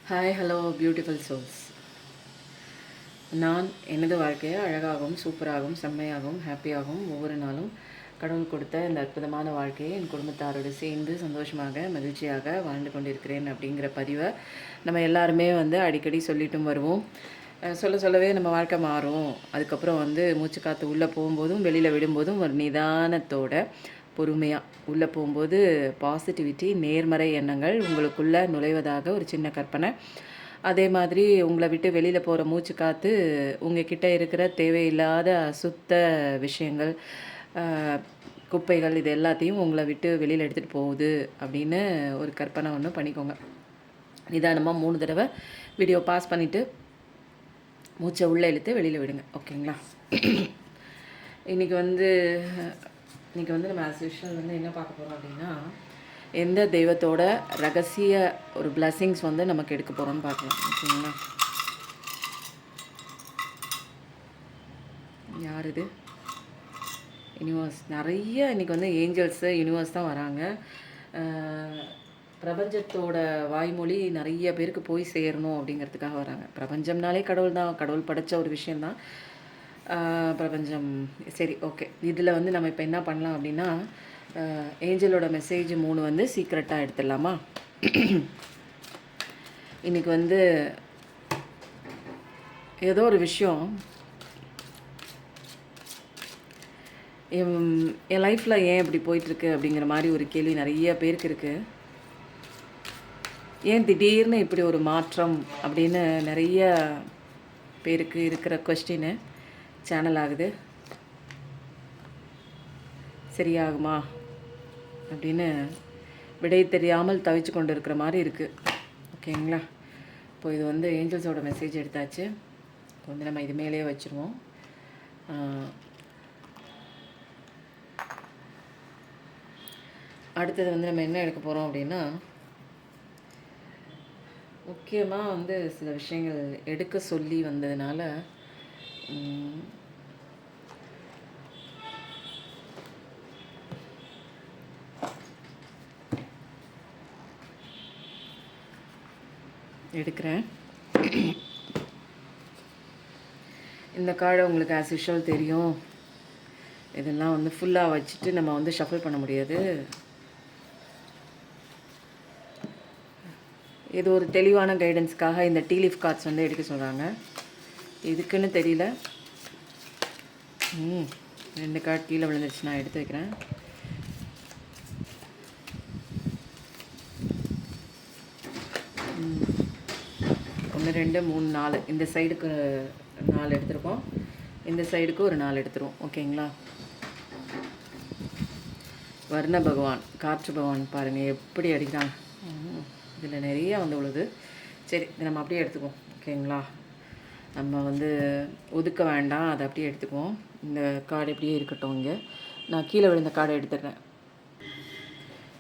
Hi hello beautiful souls. நான் எனது வாழ்க்கையை அழகாகவும் சூப்பராகவும் செம்மையாகவும் ஹாப்பியாகவும் ஒவ்வொரு நாளும் கடவுள் கொடுத்த இந்த அற்புதமான வாழ்க்கையை என் குடும்பத்தாரோடு சேர்ந்து சந்தோஷமாக மகிழ்ச்சியாக வாழ்ந்து கொண்டிருக்கிறேன் அப்படிங்கிற பதிவை நம்ம எல்லாருமே அடிக்கடி சொல்லிட்டும் வருவோம். சொல்லவே நம்ம வாழ்க்கை மாறும். அதுக்கப்புறம் மூச்சு காற்று உள்ளே போகும்போதும் வெளியில் விடும்போதும் ஒரு நிதானத்தோட பொறுமையாக உள்ளே போகும்போது பாசிட்டிவிட்டி நேர்மறை எண்ணங்கள் உங்களுக்குள்ளே நுழைவதாக ஒரு சின்ன கற்பனை. அதே மாதிரி உங்களை விட்டு வெளியில் போகிற மூச்சு காற்று உங்ககிட்ட இருக்கிற தேவையில்லாத அசுத்த விஷயங்கள், குப்பைகள், இது எல்லாத்தையும் உங்களை விட்டு வெளியில் எடுத்துகிட்டு போகுது அப்படின்னு ஒரு கற்பனை ஒன்று பண்ணிக்கோங்க. நிதானமாக 3 தடவை வீடியோ பாஸ் பண்ணிவிட்டு மூச்சை உள்ளே இழுத்து வெளியில் விடுங்க. ஓகேங்களா? இன்றைக்கி நம்ம ஆஸ் யூஷுவல் என்ன பார்க்க போகிறோம் அப்படின்னா, எந்த தெய்வத்தோட ரகசிய ஒரு பிளஸ்ஸிங்ஸ் நமக்கு எடுக்க போகிறோம்னு பார்க்கலாம். ஓகேங்களா? யார் இது? யூனிவர்ஸ். நிறைய இன்றைக்கி ஏஞ்சல்ஸு யூனிவர்ஸ் தான் வராங்க. பிரபஞ்சத்தோட வாய்மொழி நிறைய பேருக்கு போய் சேரணும் அப்படிங்கிறதுக்காக வராங்க. பிரபஞ்சம்னாலே கடவுள் தான், கடவுள் படைத்த ஒரு விஷயந்தான் பிரபஞ்சம். சரி, ஓகே. இதில் நம்ம இப்போ என்ன பண்ணலாம் அப்படின்னா, ஏஞ்சலோட மெசேஜ் 3 சீக்ரெட்டாக எடுத்துடலாமா? இன்றைக்கி ஏதோ ஒரு விஷயம் என் லைஃப்பில் ஏன் இப்படி போயிட்டுருக்கு அப்படிங்கிற மாதிரி ஒரு கேள்வி நிறைய பேருக்கு இருக்குது. ஏன் திடீர்னு இப்படி ஒரு மாற்றம் அப்படின்னு நிறைய பேருக்கு இருக்கிற கொஸ்டின் சேனல் ஆகுது. சரியாகுமா அப்படின்னு விடை தெரியாமல் தவிச்சு கொண்டு இருக்கிற மாதிரி இருக்குது. ஓகேங்களா? இப்போ இது ஏஞ்சல்ஸோட மெசேஜ் எடுத்தாச்சு. இப்போ நம்ம இது மேலேயே வச்சுருவோம். அடுத்தது நம்ம என்ன எடுக்க போகிறோம் அப்படின்னா, முக்கியமாக சில விஷயங்கள் எடுக்க சொல்லி வந்ததுனால எடுக்கிறேன். இந்த கார்டை உங்களுக்கு ஆஸ் யூஷுவல் தெரியும். இதெல்லாம் ஃபுல்லாக வச்சுட்டு நம்ம ஷஃபிள் பண்ண முடியாது. இது ஒரு தெளிவான கைடன்ஸ்க்காக இந்த டீ லீஃப் கார்ட்ஸ் எடுக்க சொல்கிறாங்க. இதுக்குன்னு தெரியல. 2 கார்டு கீழே விழுந்துருச்சு. நான் எடுத்து வைக்கிறேன். ஒன்று 2 3 4. இந்த சைடுக்கு 4 எடுத்துருக்கோம். இந்த சைடுக்கு ஒரு 4 எடுத்துருவோம். ஓகேங்களா? வர்ண பகவான், காற்று பகவான் பாருங்கள் எப்படி அடிக்கிறாங்க. இதில் நிறைய உள்ளது. சரி, இதை நம்ம அப்படியே எடுத்துக்குவோம். ஓகேங்களா? நம்ம ஒதுக்க வேண்டாம், அதை அப்படியே எடுத்துக்குவோம். இந்த கார்டு இப்படியே இருக்கட்டும். இங்கே நான் கீழே விழுந்த கார்டை எடுத்துடுறேன்.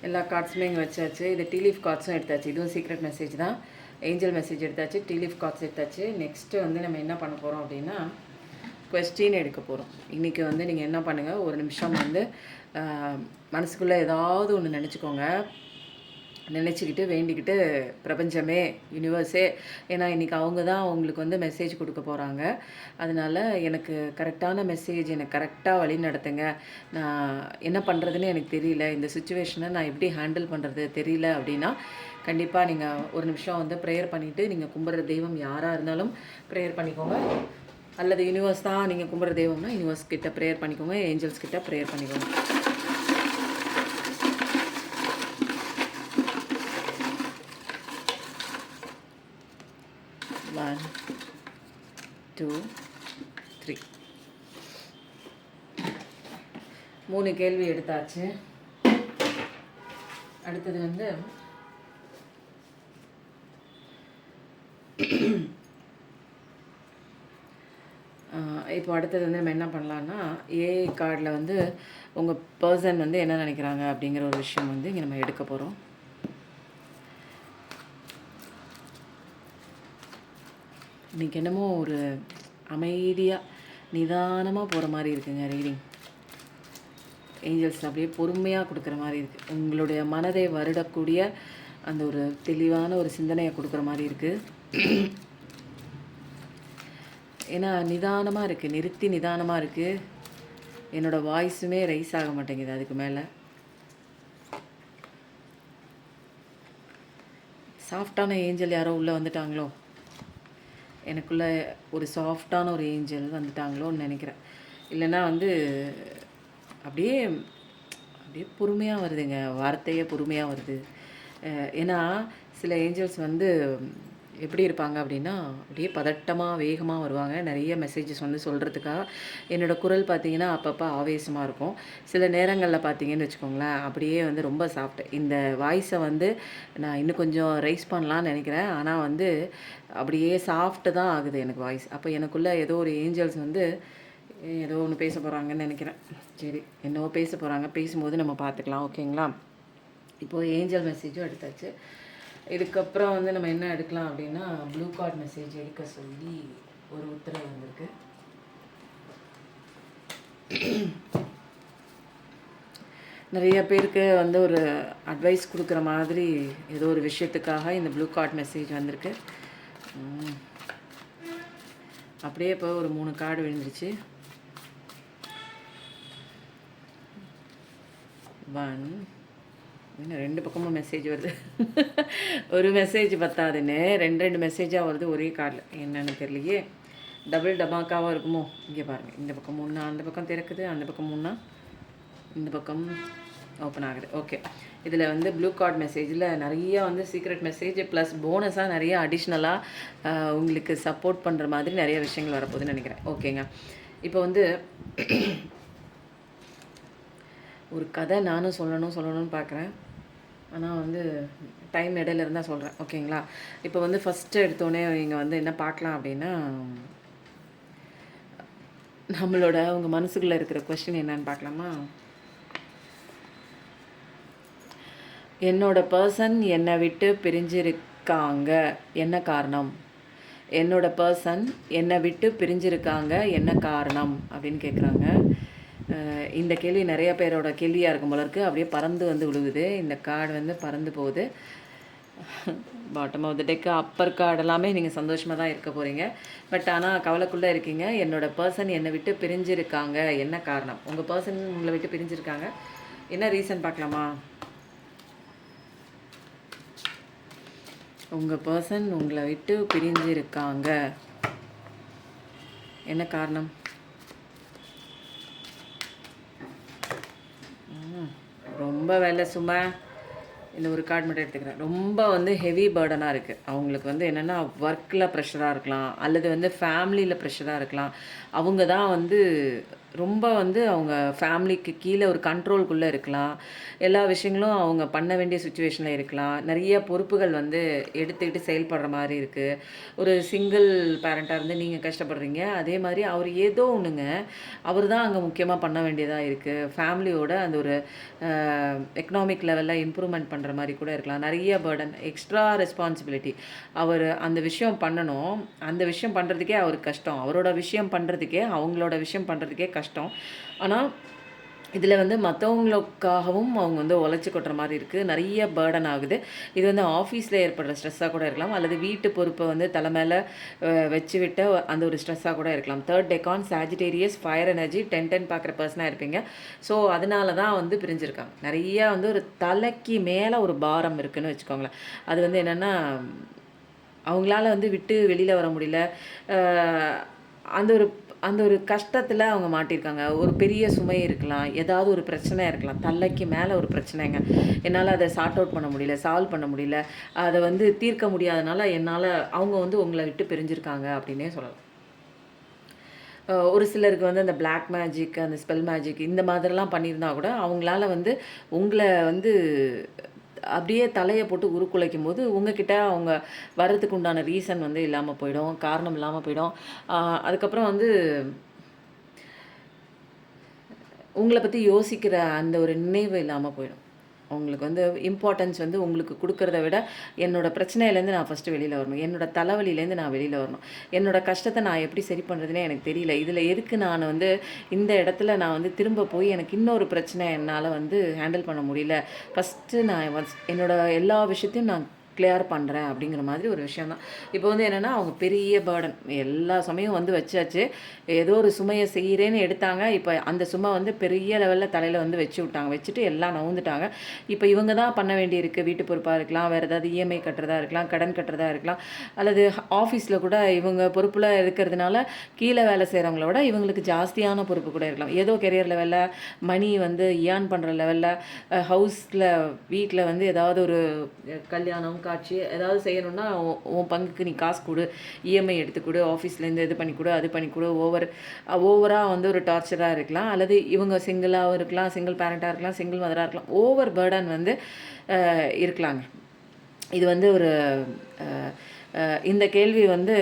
எல்லா கார்ட்ஸுமே இங்கே வச்சாச்சு. இது டீ லீஃப் கார்ட்ஸும் எடுத்தாச்சு. இதுவும் சீக்ரெட் மெசேஜ் தான். ஏஞ்சல் மெசேஜ் எடுத்தாச்சு, டீ லீஃப் கார்ட்ஸ் எடுத்தாச்சு. நெக்ஸ்ட்டு நம்ம என்ன பண்ண போகிறோம் அப்படின்னா, கொஸ்டின் எடுக்க போகிறோம். இன்றைக்கி நீங்கள் என்ன பண்ணுங்கள், ஒரு நிமிஷம் மனசுக்குள்ளே ஏதாவது ஒன்று நினச்சிக்கோங்க. நினச்சிக்கிட்டு வேண்டிக்கிட்டு, பிரபஞ்சமே, யூனிவர்ஸே, ஏன்னா இன்றைக்கி அவங்க தான் உங்களுக்கு மெசேஜ் கொடுக்க போகிறாங்க. அதனால் எனக்கு கரெக்டான மெசேஜ், எனக்கு கரெக்டாக வழி நடத்துங்க. நான் என்ன பண்ணுறதுன்னு எனக்கு தெரியல, இந்த சுச்சுவேஷனை நான் எப்படி ஹேண்டில் பண்ணுறது தெரியல அப்படின்னா, கண்டிப்பாக நீங்கள் ஒரு நிமிஷம் ப்ரேயர் பண்ணிவிட்டு, நீங்கள் கும்பிட்ற தெய்வம் யாராக இருந்தாலும் ப்ரேயர் பண்ணிக்கோங்க. அல்லது யூனிவர்ஸ் தான் நீங்கள் கும்பிட்ற தெய்வம்னா யூனிவர்ஸ் கிட்ட ப்ரேயர் பண்ணிக்கோங்க, ஏஞ்சல்ஸ் கிட்ட ப்ரேயர் பண்ணிக்கோங்க. One, 2, 3. 3 கேள்வி எடுத்தாச்சு. அடுத்தது இப்போ அடுத்தது நம்ம என்ன பண்ணலான்னா, ஏஐ கார்டில் உங்கள் பர்சன் என்ன நினைக்கிறாங்க அப்படிங்கிற ஒரு விஷயம் இங்கே நம்ம எடுக்க போகிறோம். இன்றைக்கி என்னமோ ஒரு அமைதியாக நிதானமாக போகிற மாதிரி இருக்குங்க ரீடிங். ஏஞ்சல்ஸ் அப்படியே பொறுமையாக கொடுக்குற மாதிரி இருக்குது. உங்களுடைய மனதை வருடக்கூடிய அந்த ஒரு தெளிவான ஒரு சிந்தனையை கொடுக்குற மாதிரி இருக்குது. ஏன்னா நிதானமாக இருக்குது, நிறுத்தி நிதானமாக இருக்குது. என்னோடய வாய்ஸுமே ரைஸ் ஆக மாட்டேங்குது அதுக்கு மேலே. சாஃப்டான ஏஞ்சல் யாரோ உள்ளே வந்துட்டாங்களோ, எனக்குள்ளே ஒரு சாஃப்டான ஒரு ஏஞ்சல் வந்துட்டாங்களோன்னு நினைக்கிறேன். இல்லைன்னா வந்து அப்படியே அப்படியே பொறுமையாக வருதுங்க, வார்த்தையே பொறுமையாக வருது. ஏன்னா சில ஏஞ்சல்ஸ் வந்து எப்படி இருப்பாங்க அப்படின்னா, அப்படியே பதட்டமாக வேகமாக வருவாங்க. நிறைய மெசேஜஸ் வந்து சொல்கிறதுக்காக. என்னோடய குரல் பார்த்திங்கன்னா அப்பப்போ ஆவேசமாக இருக்கும். சில நேரங்களில் பார்த்தீங்கன்னு வச்சுக்கோங்களேன், அப்படியே வந்து ரொம்ப சாஃப்ட். இந்த வாய்ஸை வந்து நான் இன்னும் கொஞ்சம் ரைஸ் பண்ணலான்னு நினைக்கிறேன். ஆனால் வந்து அப்படியே சாஃப்ட்டு தான் ஆகுது எனக்கு வாய்ஸ். அப்போ எனக்குள்ளே ஏதோ ஒரு ஏஞ்சல்ஸ் வந்து ஏதோ ஒன்று பேச போகிறாங்கன்னு நினைக்கிறேன். சரி, என்னவோ பேச போகிறாங்க, பேசும்போது நம்ம பார்த்துக்கலாம். ஓகேங்களா? இப்போது ஏஞ்சல் மெசேஜும் எடுத்தாச்சு. இதுக்கப்புறம் வந்து நம்ம என்ன எடுக்கலாம் அப்படின்னா, ப்ளூ கார்ட் மெசேஜ் எடுக்க சொல்லி ஒரு உத்தரவு வந்திருக்கு. நிறைய பேருக்கு வந்து ஒரு அட்வைஸ் கொடுக்குற மாதிரி ஏதோ ஒரு விஷயத்துக்காக இந்த ப்ளூ கார்ட் மெசேஜ் வந்திருக்கு. அப்படியே இப்போ ஒரு 3 கார்டு விழுந்துருச்சு. 1 இன்னும் 2 பக்கமும் மெசேஜ் வருது. ஒரு மெசேஜ் பத்தாதுன்னு 2 மெசேஜாக வருது ஒரே கார்டில். என்னென்னு தெரியலையே, டபுள் டமாக்காவாக இருக்குமோ? இங்கே பாருங்கள், இந்த பக்கம் 3 அந்த பக்கம் திறக்குது, அந்த பக்கம் 3 இந்த பக்கம் ஓப்பன் ஆகுது. ஓகே, இதில் வந்து ப்ளூ கார்ட் மெசேஜில் நிறையா வந்து சீக்ரெட் மெசேஜ் ப்ளஸ் போனஸாக நிறைய அடிஷ்னலாக உங்களுக்கு சப்போர்ட் பண்ணுற மாதிரி நிறைய விஷயங்கள் வரப்போகுதுன்னு நினைக்கிறேன். ஓகேங்க, இப்போ வந்து ஒரு கதை நானும் சொல்லணும்னு பார்க்குறேன். ஆனால் வந்து டைம் இடையில இருந்தால் சொல்கிறேன். ஓகேங்களா? இப்போ வந்து ஃபஸ்ட்டு எடுத்தோடனே இங்கே வந்து என்ன பார்க்கலாம் அப்படின்னா, நம்மளோட உங்கள் மனசுக்குள்ளே இருக்கிற கொஸ்டின் என்னன்னு பார்க்கலாமா? என்னோட பர்சன் என்னை விட்டு பிரிஞ்சிருக்காங்க, என்ன காரணம்? என்னோட பர்சன் என்னை விட்டு பிரிஞ்சிருக்காங்க, என்ன காரணம் அப்படின்னு கேட்குறாங்க. இந்த கேள்வி நிறைய பேரோட கேள்வியாக இருக்கும் போல இருக்குது. அப்படியே பறந்து வந்து விழுகுது. இந்த கார்டு வந்து பறந்து போகுது. Bottom of the deck upper card எல்லாமே நீங்கள் சந்தோஷமாக தான் இருக்க போகிறீங்க. பட் ஆனால் கவலைக்குள்ளே இருக்கீங்க. என்னோடய பர்சன் என்னை விட்டு பிரிஞ்சிருக்காங்க, என்ன காரணம்? உங்கள் பர்சன் உங்களை விட்டு பிரிஞ்சிருக்காங்க, என்ன ரீசன் பார்க்கலாமா? உங்கள் பர்சன் உங்களை விட்டு பிரிஞ்சிருக்காங்க, என்ன காரணம்? ரொம்ப வேலை சும்மா. இந்த ஒரு கார்டு மட்டும் எடுத்துக்கிறேன். ரொம்ப வந்து ஹெவி பேர்டனாக இருக்குது. அவங்களுக்கு வந்து என்னென்னா ஒர்க்கில் ப்ரெஷராக இருக்கலாம், அல்லது வந்து ஃபேமிலியில் ப்ரெஷராக இருக்கலாம். அவங்க தான் வந்து ரொம்ப வந்து அவங்க ஃபேமிலிக்கு கீழே ஒரு கண்ட்ரோல்குள்ளே இருக்கலாம். எல்லா விஷயங்களும் அவங்க பண்ண வேண்டிய சுச்சுவேஷனில் இருக்கலாம். நிறைய பொறுப்புகள் வந்து எடுத்துக்கிட்டு செயல்படுற மாதிரி இருக்குது. ஒரு சிங்கிள் பேரண்ட்டாக இருந்து நீங்கள் கஷ்டப்படுறீங்க. அதே மாதிரி அவர் ஏதோ ஒன்றுங்க, அவர் தான் அங்கே முக்கியமாக பண்ண வேண்டியதாக இருக்குது. ஃபேமிலியோட அந்த ஒரு எக்கனாமிக் லெவலில் இம்ப்ரூவ்மெண்ட் பண்ணுற மாதிரி கூட இருக்கலாம். நிறைய பேர்டன், எக்ஸ்ட்ரா ரெஸ்பான்சிபிலிட்டி. அவர் அந்த விஷயம் பண்ணணும், அந்த விஷயம் பண்ணுறதுக்கே அவருக்கு கஷ்டம். அவரோட விஷயம் பண்ணுறதுக்கே, அவங்களோட விஷயம் பண்ணுறதுக்கே கஷ்டம். ஆனால் இதில் வந்து மற்றவங்களுக்காகவும் அவங்க வந்து உழைச்சி கொட்டுற மாதிரி இருக்குது. நிறைய பேர்டன் ஆகுது. இது வந்து ஆஃபீஸில் ஏற்படுற ஸ்ட்ரெஸ்ஸாக கூட இருக்கலாம், அல்லது வீட்டு பொறுப்பை வந்து தலை மேலே வச்சு விட்ட அந்த ஒரு ஸ்ட்ரெஸ்ஸாக கூட இருக்கலாம். 3rd Deccan Sagittarius fire energy 10 பார்க்குற பர்சனாக இருப்பீங்க. ஸோ அதனால தான் வந்து பிரிஞ்சிருக்காங்க. நிறையா வந்து ஒரு தலைக்கு மேலே ஒரு பாரம் இருக்குதுன்னு வச்சுக்கோங்களேன். அது வந்து என்னென்னா, அவங்களால வந்து விட்டு வெளியில் வர முடியல. அந்த ஒரு கஷ்டத்தில் அவங்க மாட்டியிருக்காங்க. ஒரு பெரிய சுமை இருக்கலாம், ஏதாவது ஒரு பிரச்சனை இருக்கலாம், தலைக்கு மேலே ஒரு பிரச்சனைங்க. என்னால் அதை சார்ட் அவுட் பண்ண முடியல, சால்வ் பண்ண முடியல, அதை வந்து தீர்க்க முடியாதனால என்னால் அவங்க வந்து உங்களை விட்டு பிரிஞ்சிருக்காங்க அப்படின்னே சொல்லலாம். ஒரு சிலருக்கு வந்து அந்த பிளாக் மேஜிக், அந்த ஸ்பெல் மேஜிக் இந்த மாதிரிலாம் பண்ணியிருந்தா கூட அவங்களால வந்து உங்களை வந்து அப்படியே தலையை போட்டு உருக்குலைக்கும் போது உங்ககிட்ட அவங்க வர்றதுக்கு உண்டான ரீசன் வந்து இல்லாமல் போயிடும், காரணம் இல்லாமல் போயிடும். அதுக்கப்புறம் வந்து உங்களை பற்றி யோசிக்கிற அந்த ஒரு நினைவு இல்லாமல் போயிடும். உங்களுக்கு வந்து இம்பார்ட்டன்ஸ் வந்து உங்களுக்கு கொடுக்குறத விட என்னோடய பிரச்சனையிலேருந்து நான் ஃபஸ்ட்டு வெளியில் வரணும், என்னோடய தலைவலியிலேருந்து நான் வெளியில் வரணும், என்னோடய கஷ்டத்தை நான் எப்படி சரி பண்ணுறதுனே எனக்கு தெரியல, இதில் எதுக்கு நான் வந்து இந்த இடத்துல நான் வந்து திரும்ப போய் எனக்கு இன்னொரு பிரச்சனை என்னால் வந்து ஹேண்டில் பண்ண முடியல, ஃபஸ்ட்டு நான் என்னோடய எல்லா விஷயத்தையும் நான் கிளியர் பண்ணுறேன் அப்படிங்கிற மாதிரி ஒரு விஷயம் தான். இப்போ வந்து என்னென்னா அவங்க பெரிய பேர்டன் எல்லா சுமையும் வந்து வச்சாச்சு, ஏதோ ஒரு சுமையை செய்கிறேன்னு எடுத்தாங்க, இப்போ அந்த சுமை வந்து பெரிய லெவலில் தலையில் வந்து வச்சு விட்டாங்க, வச்சுட்டு எல்லாம் நவுந்துட்டாங்க. இப்போ இவங்க தான் பண்ண வேண்டியிருக்கு, வீட்டு பொறுப்பாக இருக்கலாம், வேறு ஏதாவது இஎம்ஐ கட்டுறதா இருக்கலாம், கடன் கட்டுறதா இருக்கலாம், அல்லது ஆஃபீஸில் கூட இவங்க பொறுப்பில் இருக்கிறதுனால கீழே வேலை செய்கிறவங்கள விட இவங்களுக்கு ஜாஸ்தியான பொறுப்பு கூட இருக்கலாம். ஏதோ கெரியர் லெவலில் மணி வந்து ஏர்ன் பண்ணுற லெவலில் ஹவுஸில் வீட்டில் வந்து ஏதாவது ஒரு கல்யாணம் காட்சி ஏதாவது செய்யணும்னா உன் பங்குக்கு நீ காசு கொடு, இஎம்ஐ எடுத்து கொடு, ஆஃபீஸ்லேருந்து இது பண்ணி கொடு, அது பண்ணி கொடு, ஓவராக வந்து ஒரு டார்ச்சராக இருக்கலாம், அல்லது இவங்க சிங்கிளாகவும் இருக்கலாம், சிங்கிள் பேரண்ட்டாக இருக்கலாம், சிங்கிள் மதராக இருக்கலாம், ஓவர் பேர்டன் வந்து இருக்கலாங்க. இது வந்து ஒரு இந்த கேள்வி வந்து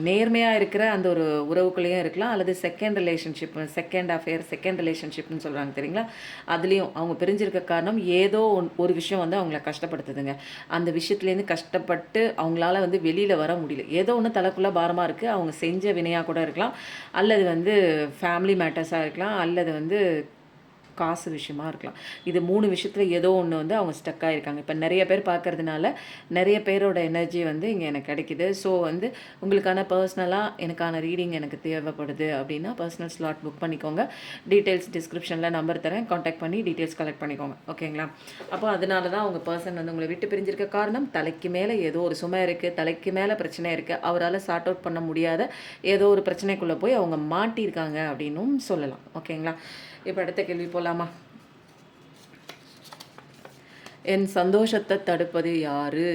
நேர்மையாக இருக்கிற அந்த ஒரு உறவுக்குள்ளேயும் இருக்கலாம், அல்லது செகண்ட் அஃபேர் செகண்ட் ரிலேஷன்ஷிப்னு சொல்கிறாங்க தெரியுங்களா, அதுலேயும் அவங்க பிரிஞ்சிருக்க காரணம் ஏதோ ஒரு விஷயம் வந்து அவங்கள கஷ்டப்படுத்துதுங்க. அந்த விஷயத்துலேருந்து கஷ்டப்பட்டு அவங்களால வந்து வெளியில் வர முடியல, ஏதோ ஒன்று தலைக்குள்ளே பாரமாக இருக்குது, அவங்க செஞ்ச வினையாக கூட இருக்கலாம், அல்லது வந்து ஃபேமிலி மேட்டர்ஸாக இருக்கலாம், அல்லது வந்து காசு விஷயமா இருக்கலாம். இது 3 விஷயத்தில் ஏதோ ஒன்று வந்து அவங்க ஸ்டக்காக இருக்காங்க. இப்போ நிறைய பேர் பார்க்கறதுனால நிறைய பேரோட எனர்ஜி வந்து இங்கே எனக்கு கிடைக்கிது. ஸோ வந்து உங்களுக்கான பர்சனலாக எனக்கான ரீடிங் எனக்கு தேவைப்படுது அப்படின்னா பர்சனல் ஸ்லாட் புக் பண்ணிக்கோங்க. டீட்டெயில்ஸ் டிஸ்கிரிப்ஷனில் நம்பர் தரேன், காண்டாக்ட் பண்ணி டீட்டெயில்ஸ் கலெக்ட் பண்ணிக்கோங்க. ஓகேங்களா? அப்போ அதனால தான் உங்கள் பர்சன் வந்து உங்களை விட்டு பிரிஞ்சிருக்க காரணம் தலைக்கு மேலே ஏதோ ஒரு சுமை இருக்குது, தலைக்கு மேலே பிரச்சனை இருக்குது, அவரால் சார்ட் அவுட் பண்ண முடியாத ஏதோ ஒரு பிரச்சனைக்குள்ளே போய் அவங்க மாட்டியிருக்காங்க அப்படின்னும் சொல்லலாம். ஓகேங்களா? இப்போ அடுத்த கேள்வி போகலாமா? என் சந்தோஷத்தை தடுப்பது யாரு?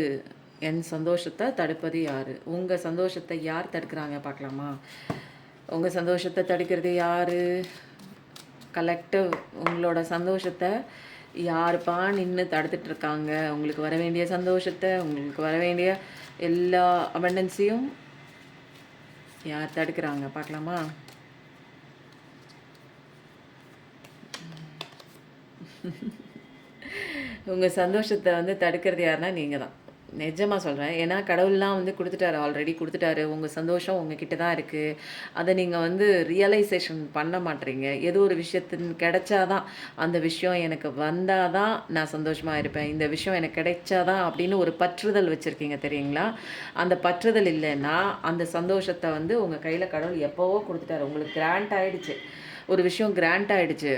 என் சந்தோஷத்தை தடுப்பது யாரு? உங்கள் சந்தோஷத்தை யார் தடுக்கிறாங்க பார்க்கலாமா? உங்கள் சந்தோஷத்தை தடுக்கிறது யாரு? கலெக்டிவ். உங்களோட சந்தோஷத்தை யாருப்பா நின்று தடுத்துட்டு இருக்காங்க? உங்களுக்கு வர வேண்டிய சந்தோஷத்தை, உங்களுக்கு வர வேண்டிய எல்லா அபண்டன்ஸையும் யார் தடுக்கிறாங்க பார்க்கலாமா? உங்கள் சந்தோஷத்தை வந்து தடுக்கிறது யாருன்னா நீங்கள் தான். நிஜமாக சொல்கிறேன். ஏன்னா கடவுள்லாம் வந்து கொடுத்துட்டாரு, ஆல்ரெடி கொடுத்துட்டாரு. உங்கள் சந்தோஷம் உங்கள் கிட்ட தான் இருக்குது. அதை நீங்கள் வந்து ரியலைசேஷன் பண்ண மாட்டேறீங்க. ஏதோ ஒரு விஷயத்தின் கிடைச்சாதான், அந்த விஷயம் எனக்கு வந்தால் தான் நான் சந்தோஷமாக இருப்பேன், இந்த விஷயம் எனக்கு கிடைச்சாதான் அப்படின்னு ஒரு பற்றுதல் வச்சுருக்கீங்க தெரியுங்களா? அந்த பற்றுதல் இல்லைன்னா அந்த சந்தோஷத்தை வந்து உங்கள் கையில் கடவுள் எப்போவோ கொடுத்துட்டாரு. உங்களுக்கு கிராண்ட் ஆகிடுச்சு, ஒரு விஷயம் கிராண்ட் ஆகிடுச்சு.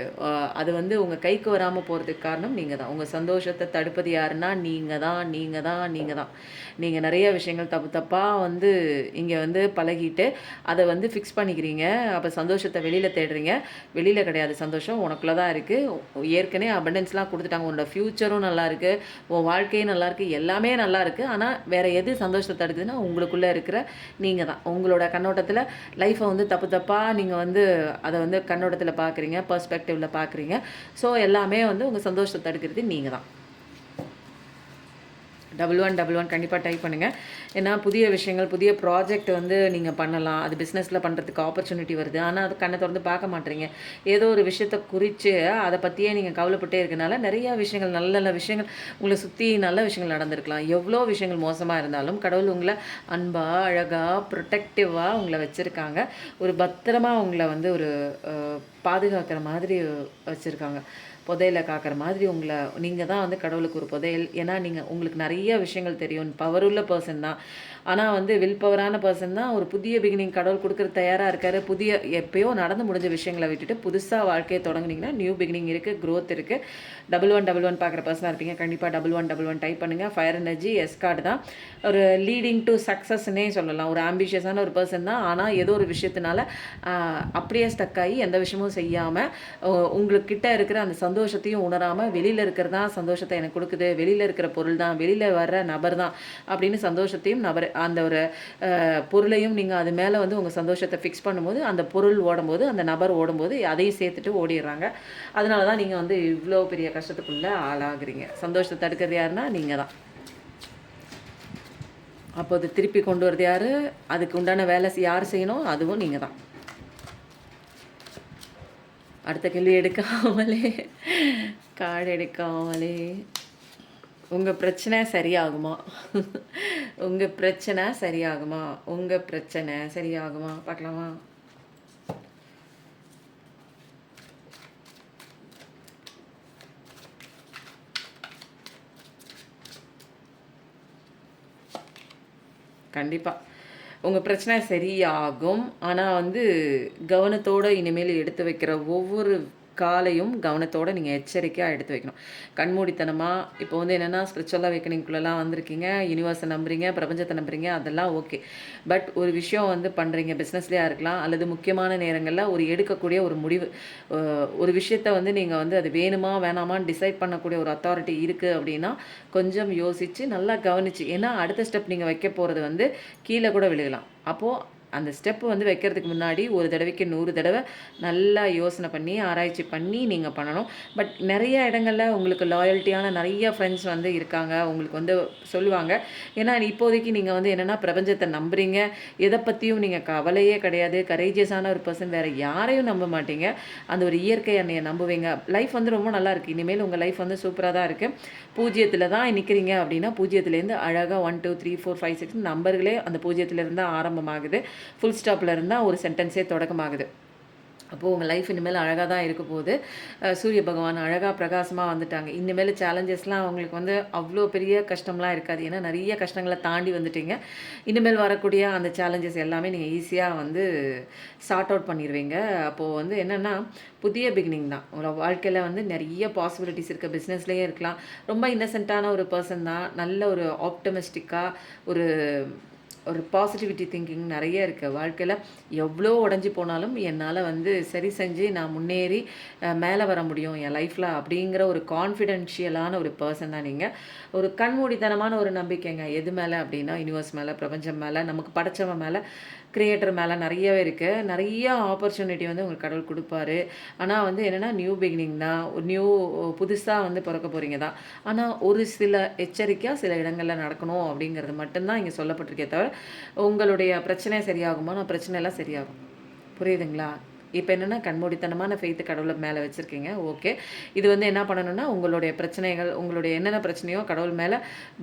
அது வந்து உங்கள் கைக்கு வராமல் போகிறதுக்கு காரணம் நீங்கள் தான். உங்கள் சந்தோஷத்தை தடுப்பது யாருன்னா நீங்கள் தான், நீங்கள் தான், நீங்கள் தான். நீங்கள் நிறைய விஷயங்கள் தப்பாக வந்து இங்கே வந்து பழகிட்டு அதை வந்து ஃபிக்ஸ் பண்ணிக்கிறீங்க. அப்போ சந்தோஷத்தை வெளியில் தேடுறீங்க. வெளியில் கிடையாது, சந்தோஷம் உனக்குள்ளே தான் இருக்குது. ஏற்கனவே அபண்டன்ஸ்லாம் கொடுத்துட்டாங்க. உன்னோட ஃப்யூச்சரும் நல்லாயிருக்கு, உன் வாழ்க்கையும் நல்லாயிருக்கு, எல்லாமே நல்லா இருக்குது. ஆனால் வேறு எது சந்தோஷத்தை தடுக்குதுன்னா உங்களுக்குள்ளே இருக்கிற நீங்கள் தான். உங்களோட கண்ணோட்டத்தில் லைஃப்பை வந்து தப்பாக நீங்கள் வந்து அதை வந்து கண்ணோட்டத்தில் பார்க்குறீங்க, பர்ஸ்பெக்டிவில் பார்க்குறீங்க. ஸோ எல்லாமே வந்து உங்கள் சந்தோஷத்தை தடுக்கிறது நீங்கள் தான். 1111 கண்டிப்பாக டைப் பண்ணுங்கள். ஏன்னா புதிய விஷயங்கள், புதிய ப்ராஜெக்ட் வந்து நீங்கள் பண்ணலாம். அது பிஸ்னஸில் பண்ணுறதுக்கு ஆப்பர்ச்சுனிட்டி வருது. ஆனால் அது கண்ணை திறந்து பார்க்க மாட்டேறீங்க. ஏதோ ஒரு விஷயத்தை குறித்து அதை பற்றியே நீங்கள் கவலைப்பட்டே இருக்கனால நிறையா விஷயங்கள், நல்ல நல்ல விஷயங்கள் உங்களை சுற்றி நல்ல விஷயங்கள் நடந்திருக்கலாம். எவ்வளோ விஷயங்கள் மோசமாக இருந்தாலும் கடவுள் உங்களை அன்பாக, அழகாக, ப்ரொடெக்டிவாக உங்களை வச்சுருக்காங்க. ஒரு பத்திரமாக உங்களை வந்து ஒரு பாதுகாக்கிற மாதிரி வச்சுருக்காங்க. புதையலை காக்கிற மாதிரி உங்களை நீங்கள் தான் வந்து கடவுளுக்கு ஒரு புதையல். ஏன்னா உங்களுக்கு நிறைய விஷயங்கள் தெரியும். பவருள்ள பர்சன் தான். ஆனால் வந்து வில் பவரான பர்சன் தான். ஒரு புதிய பிகினிங் கடவுள் கொடுக்குற தயாராக இருக்கார். புதிய எப்போயோ நடந்து முடிஞ்ச விஷயங்களை விட்டுட்டு புதுசாக வாழ்க்கையை தொடங்குனீங்கன்னா நியூ பிகினிங் இருக்குது, க்ரோத் இருக்குது. 1111 பார்க்குற பர்சனாக இருப்பீங்க. கண்டிப்பாக 1111 டைப் பண்ணுங்கள். ஃபயர் எனர்ஜி எஸ்கார்டு தான். ஒரு லீடிங் டு சக்ஸஸ்னே சொல்லலாம். ஒரு ஆம்பிஷியஸான ஒரு பர்சன் தான். ஆனால் ஏதோ ஒரு விஷயத்தினால அப்படியே ஸ்டக் ஆகி எந்த விஷயமும் செய்யாமல் உங்களுக்கிட்ட இருக்கிற அந்த சந்தோஷத்தையும் உணராமல் வெளியில் இருக்கிறது தான் சந்தோஷத்தை எனக்கு கொடுக்குது, வெளியில் இருக்கிற பொருள் தான், வெளியில் வர்ற நபர் தான் அப்படின்னு சந்தோஷத்தையும் அந்த ஒரு பொருளையும் நீங்கள் அது மேலே வந்து உங்கள் சந்தோஷத்தை ஃபிக்ஸ் பண்ணும்போது அந்த பொருள் ஓடும்போது, அந்த நபர் ஓடும்போது அதையும் சேர்த்துட்டு ஓடிடுறாங்க. அதனால தான் நீங்கள் வந்து இவ்வளோ பெரிய கஷ்டத்துக்குள்ளே ஆளாகிறீங்க. சந்தோஷத்தை தடுக்கிறது யாருன்னா நீங்கள் தான். அப்போ அது திருப்பி கொண்டு வரது யார்? அதுக்கு உண்டான வேலை யார் செய்யணும்? அதுவும் நீங்கள் தான். அடுத்த கேள்வி எடுக்காமலே கார்டு எடுக்காமலே உங்கள் பிரச்சனை சரியாகுமா? உங்கள் பிரச்சனை சரியாகுமா? உங்கள் பிரச்சனை சரியாகுமா? பார்க்கலாமா? கண்டிப்பாக உங்கள் பிரச்சனை சரியாகும். ஆனால் வந்து கவனத்தோடு இனிமேல் எடுத்து வைக்கிற ஒவ்வொரு காலையும் கவனத்தோடு நீங்கள் எச்சரிக்கையாக எடுத்து வைக்கணும். கண்மூடித்தனமாக இப்போ வந்து என்னென்னா ஸ்பிரிச்சுவல் அவேக்கனிங்குள்ளெல்லாம் வந்திருக்கீங்க, யூனிவர்ஸை நம்புறீங்க, பிரபஞ்சத்தை நம்புறீங்க, அதெல்லாம் ஓகே. பட் ஒரு விஷயம் வந்து பண்ணுறீங்க, பிஸ்னஸ்லேயா இருக்கலாம் அல்லது முக்கியமான நேரங்களில் ஒரு எடுக்கக்கூடிய ஒரு முடிவு, ஒரு விஷயத்தை வந்து நீங்கள் வந்து அது வேணுமா வேணாமான்னு டிசைட் பண்ணக்கூடிய ஒரு அத்தாரிட்டி இருக்குது அப்படின்னா கொஞ்சம் யோசித்து நல்லா கவனித்து, ஏன்னா அடுத்த ஸ்டெப் நீங்கள் வைக்க போகிறது வந்து கீழே கூட விழுகலாம். அப்போது அந்த ஸ்டெப்பு வந்து வைக்கிறதுக்கு முன்னாடி ஒரு தடவைக்கு 100 தடவை நல்லா யோசனை பண்ணி ஆராய்ச்சி பண்ணி நீங்கள் பண்ணணும். பட் நிறைய இடங்களில் உங்களுக்கு லாயல்ட்டியான நிறைய ஃப்ரெண்ட்ஸ் வந்து இருக்காங்க, உங்களுக்கு வந்து சொல்லுவாங்க. ஏன்னா இப்போதைக்கு நீங்கள் வந்து என்னென்னா பிரபஞ்சத்தை நம்புறீங்க, எதை பற்றியும் நீங்கள் கவலையே கிடையாது, கரேஜியஸான ஒரு பர்சன், வேறு யாரையும் நம்ப மாட்டீங்க, அந்த ஒரு இயற்கை அன்னையை நம்புவீங்க. லைஃப் வந்து ரொம்ப நல்லா இருக்குது, இனிமேல் உங்கள் லைஃப் வந்து சூப்பராக தான் இருக்குது. பூஜ்ஜியத்தில் தான் நிற்கிறீங்க அப்படின்னா பூஜ்ஜியத்துலேருந்து அழகாக 1 2 3 4 5 6 நம்பர்களே அந்த பூஜ்ஜியத்துலேருந்து தான் ஆரம்பமாகுது, ஃபுல் ஸ்டாப்பில் இருந்தால் ஒரு சென்டென்ஸே தொடக்கமாகுது. அப்போது உங்கள் லைஃப் இனிமேல் அழகாக தான் இருக்க போகுது. சூரிய பகவான் அழகாக பிரகாசமாக வந்துட்டாங்க. இனிமேல் சேலஞ்சஸ்லாம் அவங்களுக்கு வந்து அவ்வளோ பெரிய கஷ்டம்லாம் இருக்காது, ஏன்னா நிறைய கஷ்டங்களை தாண்டி வந்துட்டீங்க. இனிமேல் வரக்கூடிய அந்த சேலஞ்சஸ் எல்லாமே நீங்கள் ஈஸியாக வந்து சார்ட் அவுட் பண்ணிடுவீங்க. அப்போது வந்து என்னென்னா புதிய பிகினிங் தான் உங்களோட வாழ்க்கையில், வந்து நிறைய பாசிபிலிட்டிஸ் இருக்குது. பிஸ்னஸ்லேயே இருக்கலாம், ரொம்ப இன்னசென்ட்டான ஒரு பர்சன் தான், நல்ல ஒரு ஆப்டமிஸ்டிக்காக ஒரு ஒரு பாசிட்டிவிட்டி திங்கிங் நிறைய இருக்குது வாழ்க்கையில். எவ்வளோ உடஞ்சி போனாலும் என்னால் வந்து சரி செஞ்சு நான் முன்னேறி மேலே வர முடியும் என் லைஃப்பில் அப்படிங்கிற ஒரு கான்ஃபிடென்ஷியலான ஒரு பர்சன் தான் நீங்கள். ஒரு கண்மூடித்தனமான ஒரு நம்பிக்கைங்க எது மேலே அப்படின்னா யூனிவர்ஸ் மேலே, பிரபஞ்சம் மேலே, நமக்கு படைச்சவன் மேலே, கிரியேட்டர் மேலே நிறையவே இருக்குது. நிறைய ஆப்பர்ச்சுனிட்டி வந்து உங்களுக்கு கடவுள் கொடுப்பாரு. ஆனால் வந்து என்னென்னா நியூ பிகினிங் தான், ஒரு புதுசாக வந்து பிறக்க போகிறீங்க தான். ஆனால் ஒரு சில எச்சரிக்கையாக சில இடங்களில் நடக்கணும் அப்படிங்கிறது மட்டும்தான் இங்கே சொல்லப்பட்டிருக்கே தவிர உங்களுடைய பிரச்சனை சரியாகுமா? நான் பிரச்சனை எல்லாம் சரியாகும். புரியுதுங்களா? இப்போ என்னென்னா கண்மூடித்தனமான ஃபெய்த்து கடவுளை மேலே வச்சுருக்கீங்க, ஓகே. இது வந்து என்ன பண்ணணும்னா உங்களுடைய பிரச்சனைகள், உங்களுடைய என்னென்ன பிரச்சனையோ கடவுள் மேலே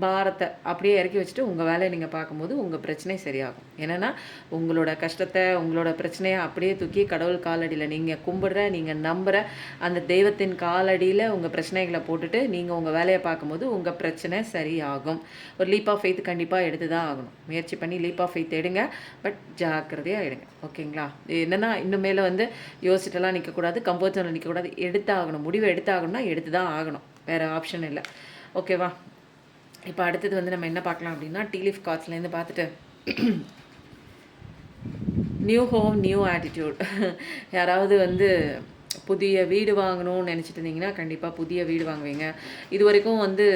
பாரத்தை அப்படியே இறக்கி வச்சுட்டு உங்கள் வேலையை நீங்கள் பார்க்கும்போது உங்கள் பிரச்சனை சரியாகும். என்னென்னா உங்களோட கஷ்டத்தை, உங்களோட பிரச்சனையை அப்படியே தூக்கி கடவுள் காலடியில் நீங்கள் கும்பிடுற, நீங்கள் நம்புகிற அந்த தெய்வத்தின் காலடியில் உங்கள் பிரச்சனைகளை போட்டுட்டு நீங்கள் உங்கள் வேலையை பார்க்கும்போது உங்கள் பிரச்சனை சரியாகும். ஒரு லீப் ஆஃப் ஃபெய்த் கண்டிப்பாக எடுத்து தான் ஆகணும். முயற்சி பண்ணி லீப் ஆஃப் ஃபெய்த் எடுங்க, பட் ஜாக்கிரதையாக எடுங்க, ஓகேங்களா? என்னென்னா இன்னும் மேலே வந்து யோசிச்சுட்டுலாம் நிற்கக்கூடாது, கம்போர்ட் ஜோனில் நிற்கக்கூடாது, எடுத்தாகணும். முடிவை எடுத்தாகணும்னா எடுத்து தான் ஆகணும், வேறு ஆப்ஷன் இல்லை, ஓகேவா? இப்போ அடுத்தது வந்து நம்ம என்ன பார்க்கலாம் அப்படின்னா டீலீஃப் கார்ட்ஸ்லேருந்து பார்த்துட்டு நியூ ஹோம் நியூ ஆட்டிடியூட். யாராவது வந்து புதிய வீடு வாங்கணும்னு நினச்சிட்டு இருந்தீங்கன்னா கண்டிப்பாக புதிய வீடு வாங்குவீங்க. இது வரைக்கும் வந்து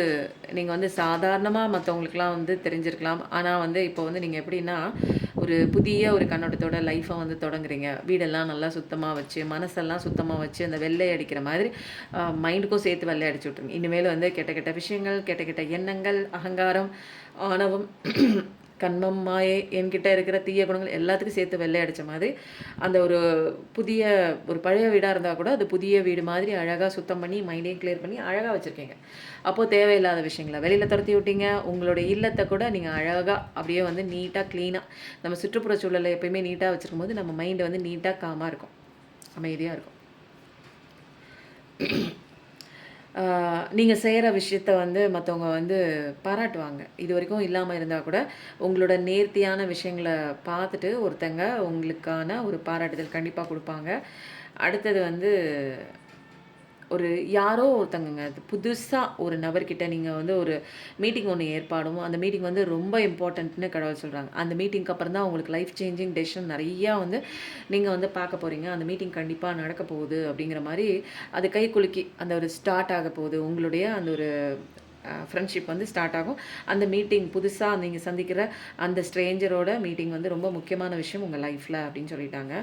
நீங்கள் வந்து சாதாரணமாக மற்றவங்களுக்குலாம் வந்து தெரிஞ்சிருக்கலாம். ஆனால் வந்து இப்போ வந்து நீங்கள் எப்படின்னா ஒரு புதிய ஒரு கண்ணோட்டத்தோட லைஃப்பை வந்து தொடங்குறீங்க. வீடெல்லாம் நல்லா சுத்தமாக வச்சு, மனசெல்லாம் சுத்தமாக வச்சு, அந்த வெள்ளை அடிக்கிற மாதிரி மைண்டுக்கும் சேர்த்து வெள்ளை அடிச்சு விட்ருங்க. இனிமேல் வந்து கெட்ட கெட்ட விஷயங்கள், கெட்ட கெட்ட எண்ணங்கள், அகங்காரம், ஆணவம், கண்மம், மாயை, என்கிட்ட இருக்கிற தீய குணங்கள் எல்லாத்துக்கும் சேர்த்து வெள்ளை அடித்த மாதிரி அந்த ஒரு புதிய ஒரு பழைய வீடாக இருந்தால் கூட அது புதிய வீடு மாதிரி அழகாக சுத்தம் பண்ணி மைண்டையும் கிளியர் பண்ணி அழகாக வச்சுருக்கீங்க. அப்போது தேவையில்லாத விஷயங்களை வெளியில் துரத்தி விட்டீங்க. உங்களுடைய இல்லத்தை கூட நீங்கள் அழகாக அப்படியே வந்து நீட்டாக க்ளீனாக, நம்ம சுற்றுப்புற சூழலை எப்பயுமே நீட்டாக வச்சுருக்கும் போது நம்ம மைண்டு வந்து நீட்டாக காமாக இருக்கும், அமைதியாக இருக்கும். நீங்கள் செய்கிற விஷயத்த வந்து மற்றவங்க வந்து பாராட்டுவாங்க. இது வரைக்கும் இல்லாமல் இருந்தால் கூட உங்களோட நேர்த்தியான விஷயங்களை பார்த்துட்டு ஒருத்தங்க உங்களுக்கான ஒரு பாராட்டுதல் கண்டிப்பாக கொடுப்பாங்க. அடுத்தது வந்து ஒரு யாரோ ஒருத்தங்க புதுசாக ஒரு நபர்கிட்ட நீங்கள் வந்து ஒரு மீட்டிங் ஒன்று ஏற்பாடும், அந்த மீட்டிங் வந்து ரொம்ப இம்பார்ட்டன்ட்னு கடவுள் சொல்கிறாங்க. அந்த மீட்டிங்க்கு அப்புறம் தான் உங்களுக்கு லைஃப் சேஞ்சிங் டெசிஷன் நிறையா வந்து நீங்கள் வந்து பார்க்க போகிறீங்க. அந்த மீட்டிங் கண்டிப்பாக நடக்க போகுது அப்படிங்கிற மாதிரி அது கை குலுக்கி அந்த ஒரு ஸ்டார்ட் ஆக போகுது. உங்களுடைய அந்த ஒரு ஃப்ரெண்ட்ஷிப் வந்து ஸ்டார்ட் ஆகும். அந்த மீட்டிங் புதுசாக நீங்கள் சந்திக்கிற அந்த ஸ்ட்ரேஞ்சரோட மீட்டிங் வந்து ரொம்ப முக்கியமான விஷயம் உங்கள் லைஃப்பில் அப்படின்னு சொல்லிட்டாங்க.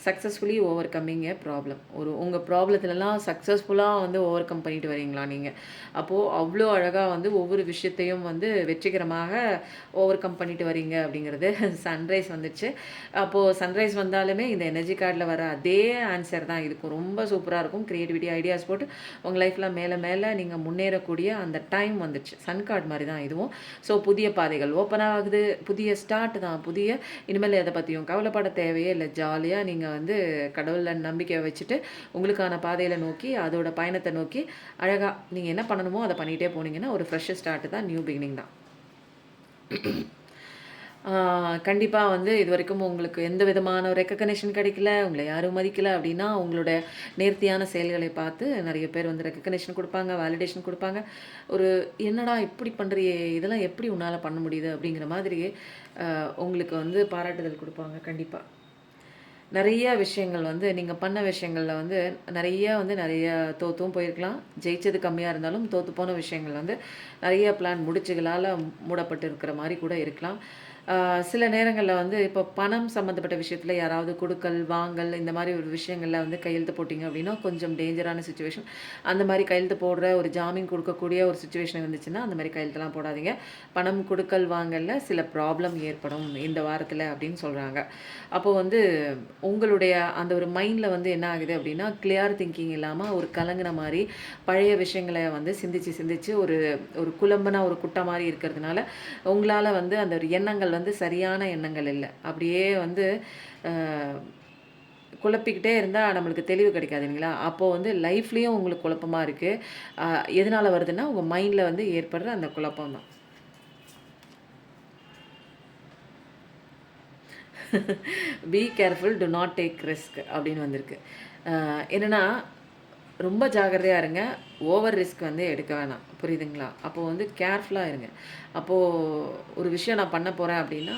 சக்ஸஸ்ஃபுல்லி ஓவர் கம்மிங் ஏ ப்ராப்ளம். உங்கள் ப்ராப்ளத்துலலாம் சக்ஸஸ்ஃபுல்லாக வந்து ஓவர் கம் பண்ணிட்டு வரீங்களா நீங்கள்? அப்போது அவ்வளோ அழகாக வந்து ஒவ்வொரு விஷயத்தையும் வந்து வெற்றிகரமாக ஓவர் கம் பண்ணிட்டு வரீங்க அப்படிங்கிறது சன்ரைஸ் வந்துச்சு. அப்போது சன்ரைஸ் வந்தாலுமே இந்த எனர்ஜி கார்டில் வர அதே ஆன்சர் தான் இருக்கும். ரொம்ப சூப்பராக இருக்கும். க்ரியேட்டிவிட்டி ஐடியாஸ் போட்டு உங்கள் லைஃப்பில் மேலே மேலே நீங்கள் முன்னேறக்கூடிய அந்த டைம் வந்துடுச்சு. சன் கார்டு மாதிரி தான் இதுவும். ஸோ புதிய பாதைகள் ஓப்பன் ஆகுது. புதிய ஸ்டார்ட் தான். இனிமேல் எதை பற்றியும் கவலைப்பட தேவையே இல்லை. ஜாலியாக நீங்கள் வந்து கடவுளில் நம்பிக்கை வச்சுட்டு உங்களுக்கான பாதையில் நோக்கி அதோட பயணத்தை நோக்கி அழகாக நீங்கள் என்ன பண்ணணுமோ அதை பண்ணிகிட்டே போனீங்கன்னா ஒரு ஃப்ரெஷ் ஸ்டார்ட்டு தான், நியூ பிகினிங் தான். கண்டிப்பாக வந்து இது வரைக்கும் உங்களுக்கு எந்த விதமான ரெக்கக்னேஷன் கிடைக்கல, உங்களை யாரும் மதிக்கலை அப்படின்னா உங்களோட நேர்த்தியான செயல்களை பார்த்து நிறைய பேர் வந்து ரெக்கக்னேஷன் கொடுப்பாங்க, வேலிடேஷன் கொடுப்பாங்க. ஒரு என்னடா இப்படி பண்ணுறியே, இதெல்லாம் எப்படி உன்னால் பண்ண முடியுது அப்படிங்கிற மாதிரி உங்களுக்கு வந்து பாராட்டுதல் கொடுப்பாங்க. கண்டிப்பாக நிறைய விஷயங்கள் வந்து நீங்கள் பண்ண விஷயங்களில் வந்து நிறைய தோற்றும் போயிருக்கலாம். ஜெயிச்சது கம்மியாக இருந்தாலும் தோற்று போன விஷயங்கள் வந்து நிறைய பிளான் முடிச்சுகளால் மூடப்பட்டு இருக்கிற மாதிரி கூட இருக்கலாம். சில நேரங்களில் வந்து இப்போ பணம் சம்மந்தப்பட்ட விஷயத்தில் யாராவது கொடுக்கல் வாங்கல் இந்த மாதிரி ஒரு விஷயங்களில் வந்து கையெழுத்து போட்டிங்க அப்படின்னா கொஞ்சம் டேஞ்சரான சுச்சுவேஷன். அந்த மாதிரி கையெழுத்து போடுற ஒரு ஜாமீன் கொடுக்கக்கூடிய ஒரு சுச்சுவேஷன் இருந்துச்சுன்னா அந்த மாதிரி கையெழுத்துலாம் போடாதீங்க. பணம் கொடுக்கல் வாங்கலில் சில ப்ராப்ளம் ஏற்படும் இந்த வாரத்தில் அப்படின்னு சொல்கிறாங்க. அப்போது வந்து உங்களுடைய அந்த ஒரு மைண்டில் வந்து என்ன ஆகுது அப்படின்னா கிளியர் திங்கிங் இல்லாமல் ஒரு கலங்கின மாதிரி பழைய விஷயங்களை வந்து சிந்திச்சு ஒரு ஒரு குழம்புனா ஒரு குட்டை மாதிரி இருக்கிறதுனால உங்களால் வந்து அந்த ஒரு எண்ணங்கள் வந்து சரியான எண்ணங்கள் இல்லை. அப்படியே வந்து குழப்பிக்கிட்டே இருந்தால் நம்மளுக்கு தெளிவு கிடைக்காது இல்லைங்களா? அப்போது வந்து லைஃப்லேயும் உங்களுக்கு குழப்பமாக இருக்குது. எதனால் வருதுன்னா உங்கள் மைண்டில் வந்து ஏற்படுற அந்த குழப்பம் தான். Be careful, to not take risk அப்படின்னு வந்திருக்கு. என்னென்னா ரொம்ப ஜாகிரதையாக இருங்க. ஓவர் ரிஸ்க் வந்து எடுக்க வேணாம். புரியுதுங்களா? அப்போது வந்து கேர்ஃபுல்லாக இருங்க. அப்போது ஒரு விஷயம் நான் பண்ண போகிறேன் அப்படின்னா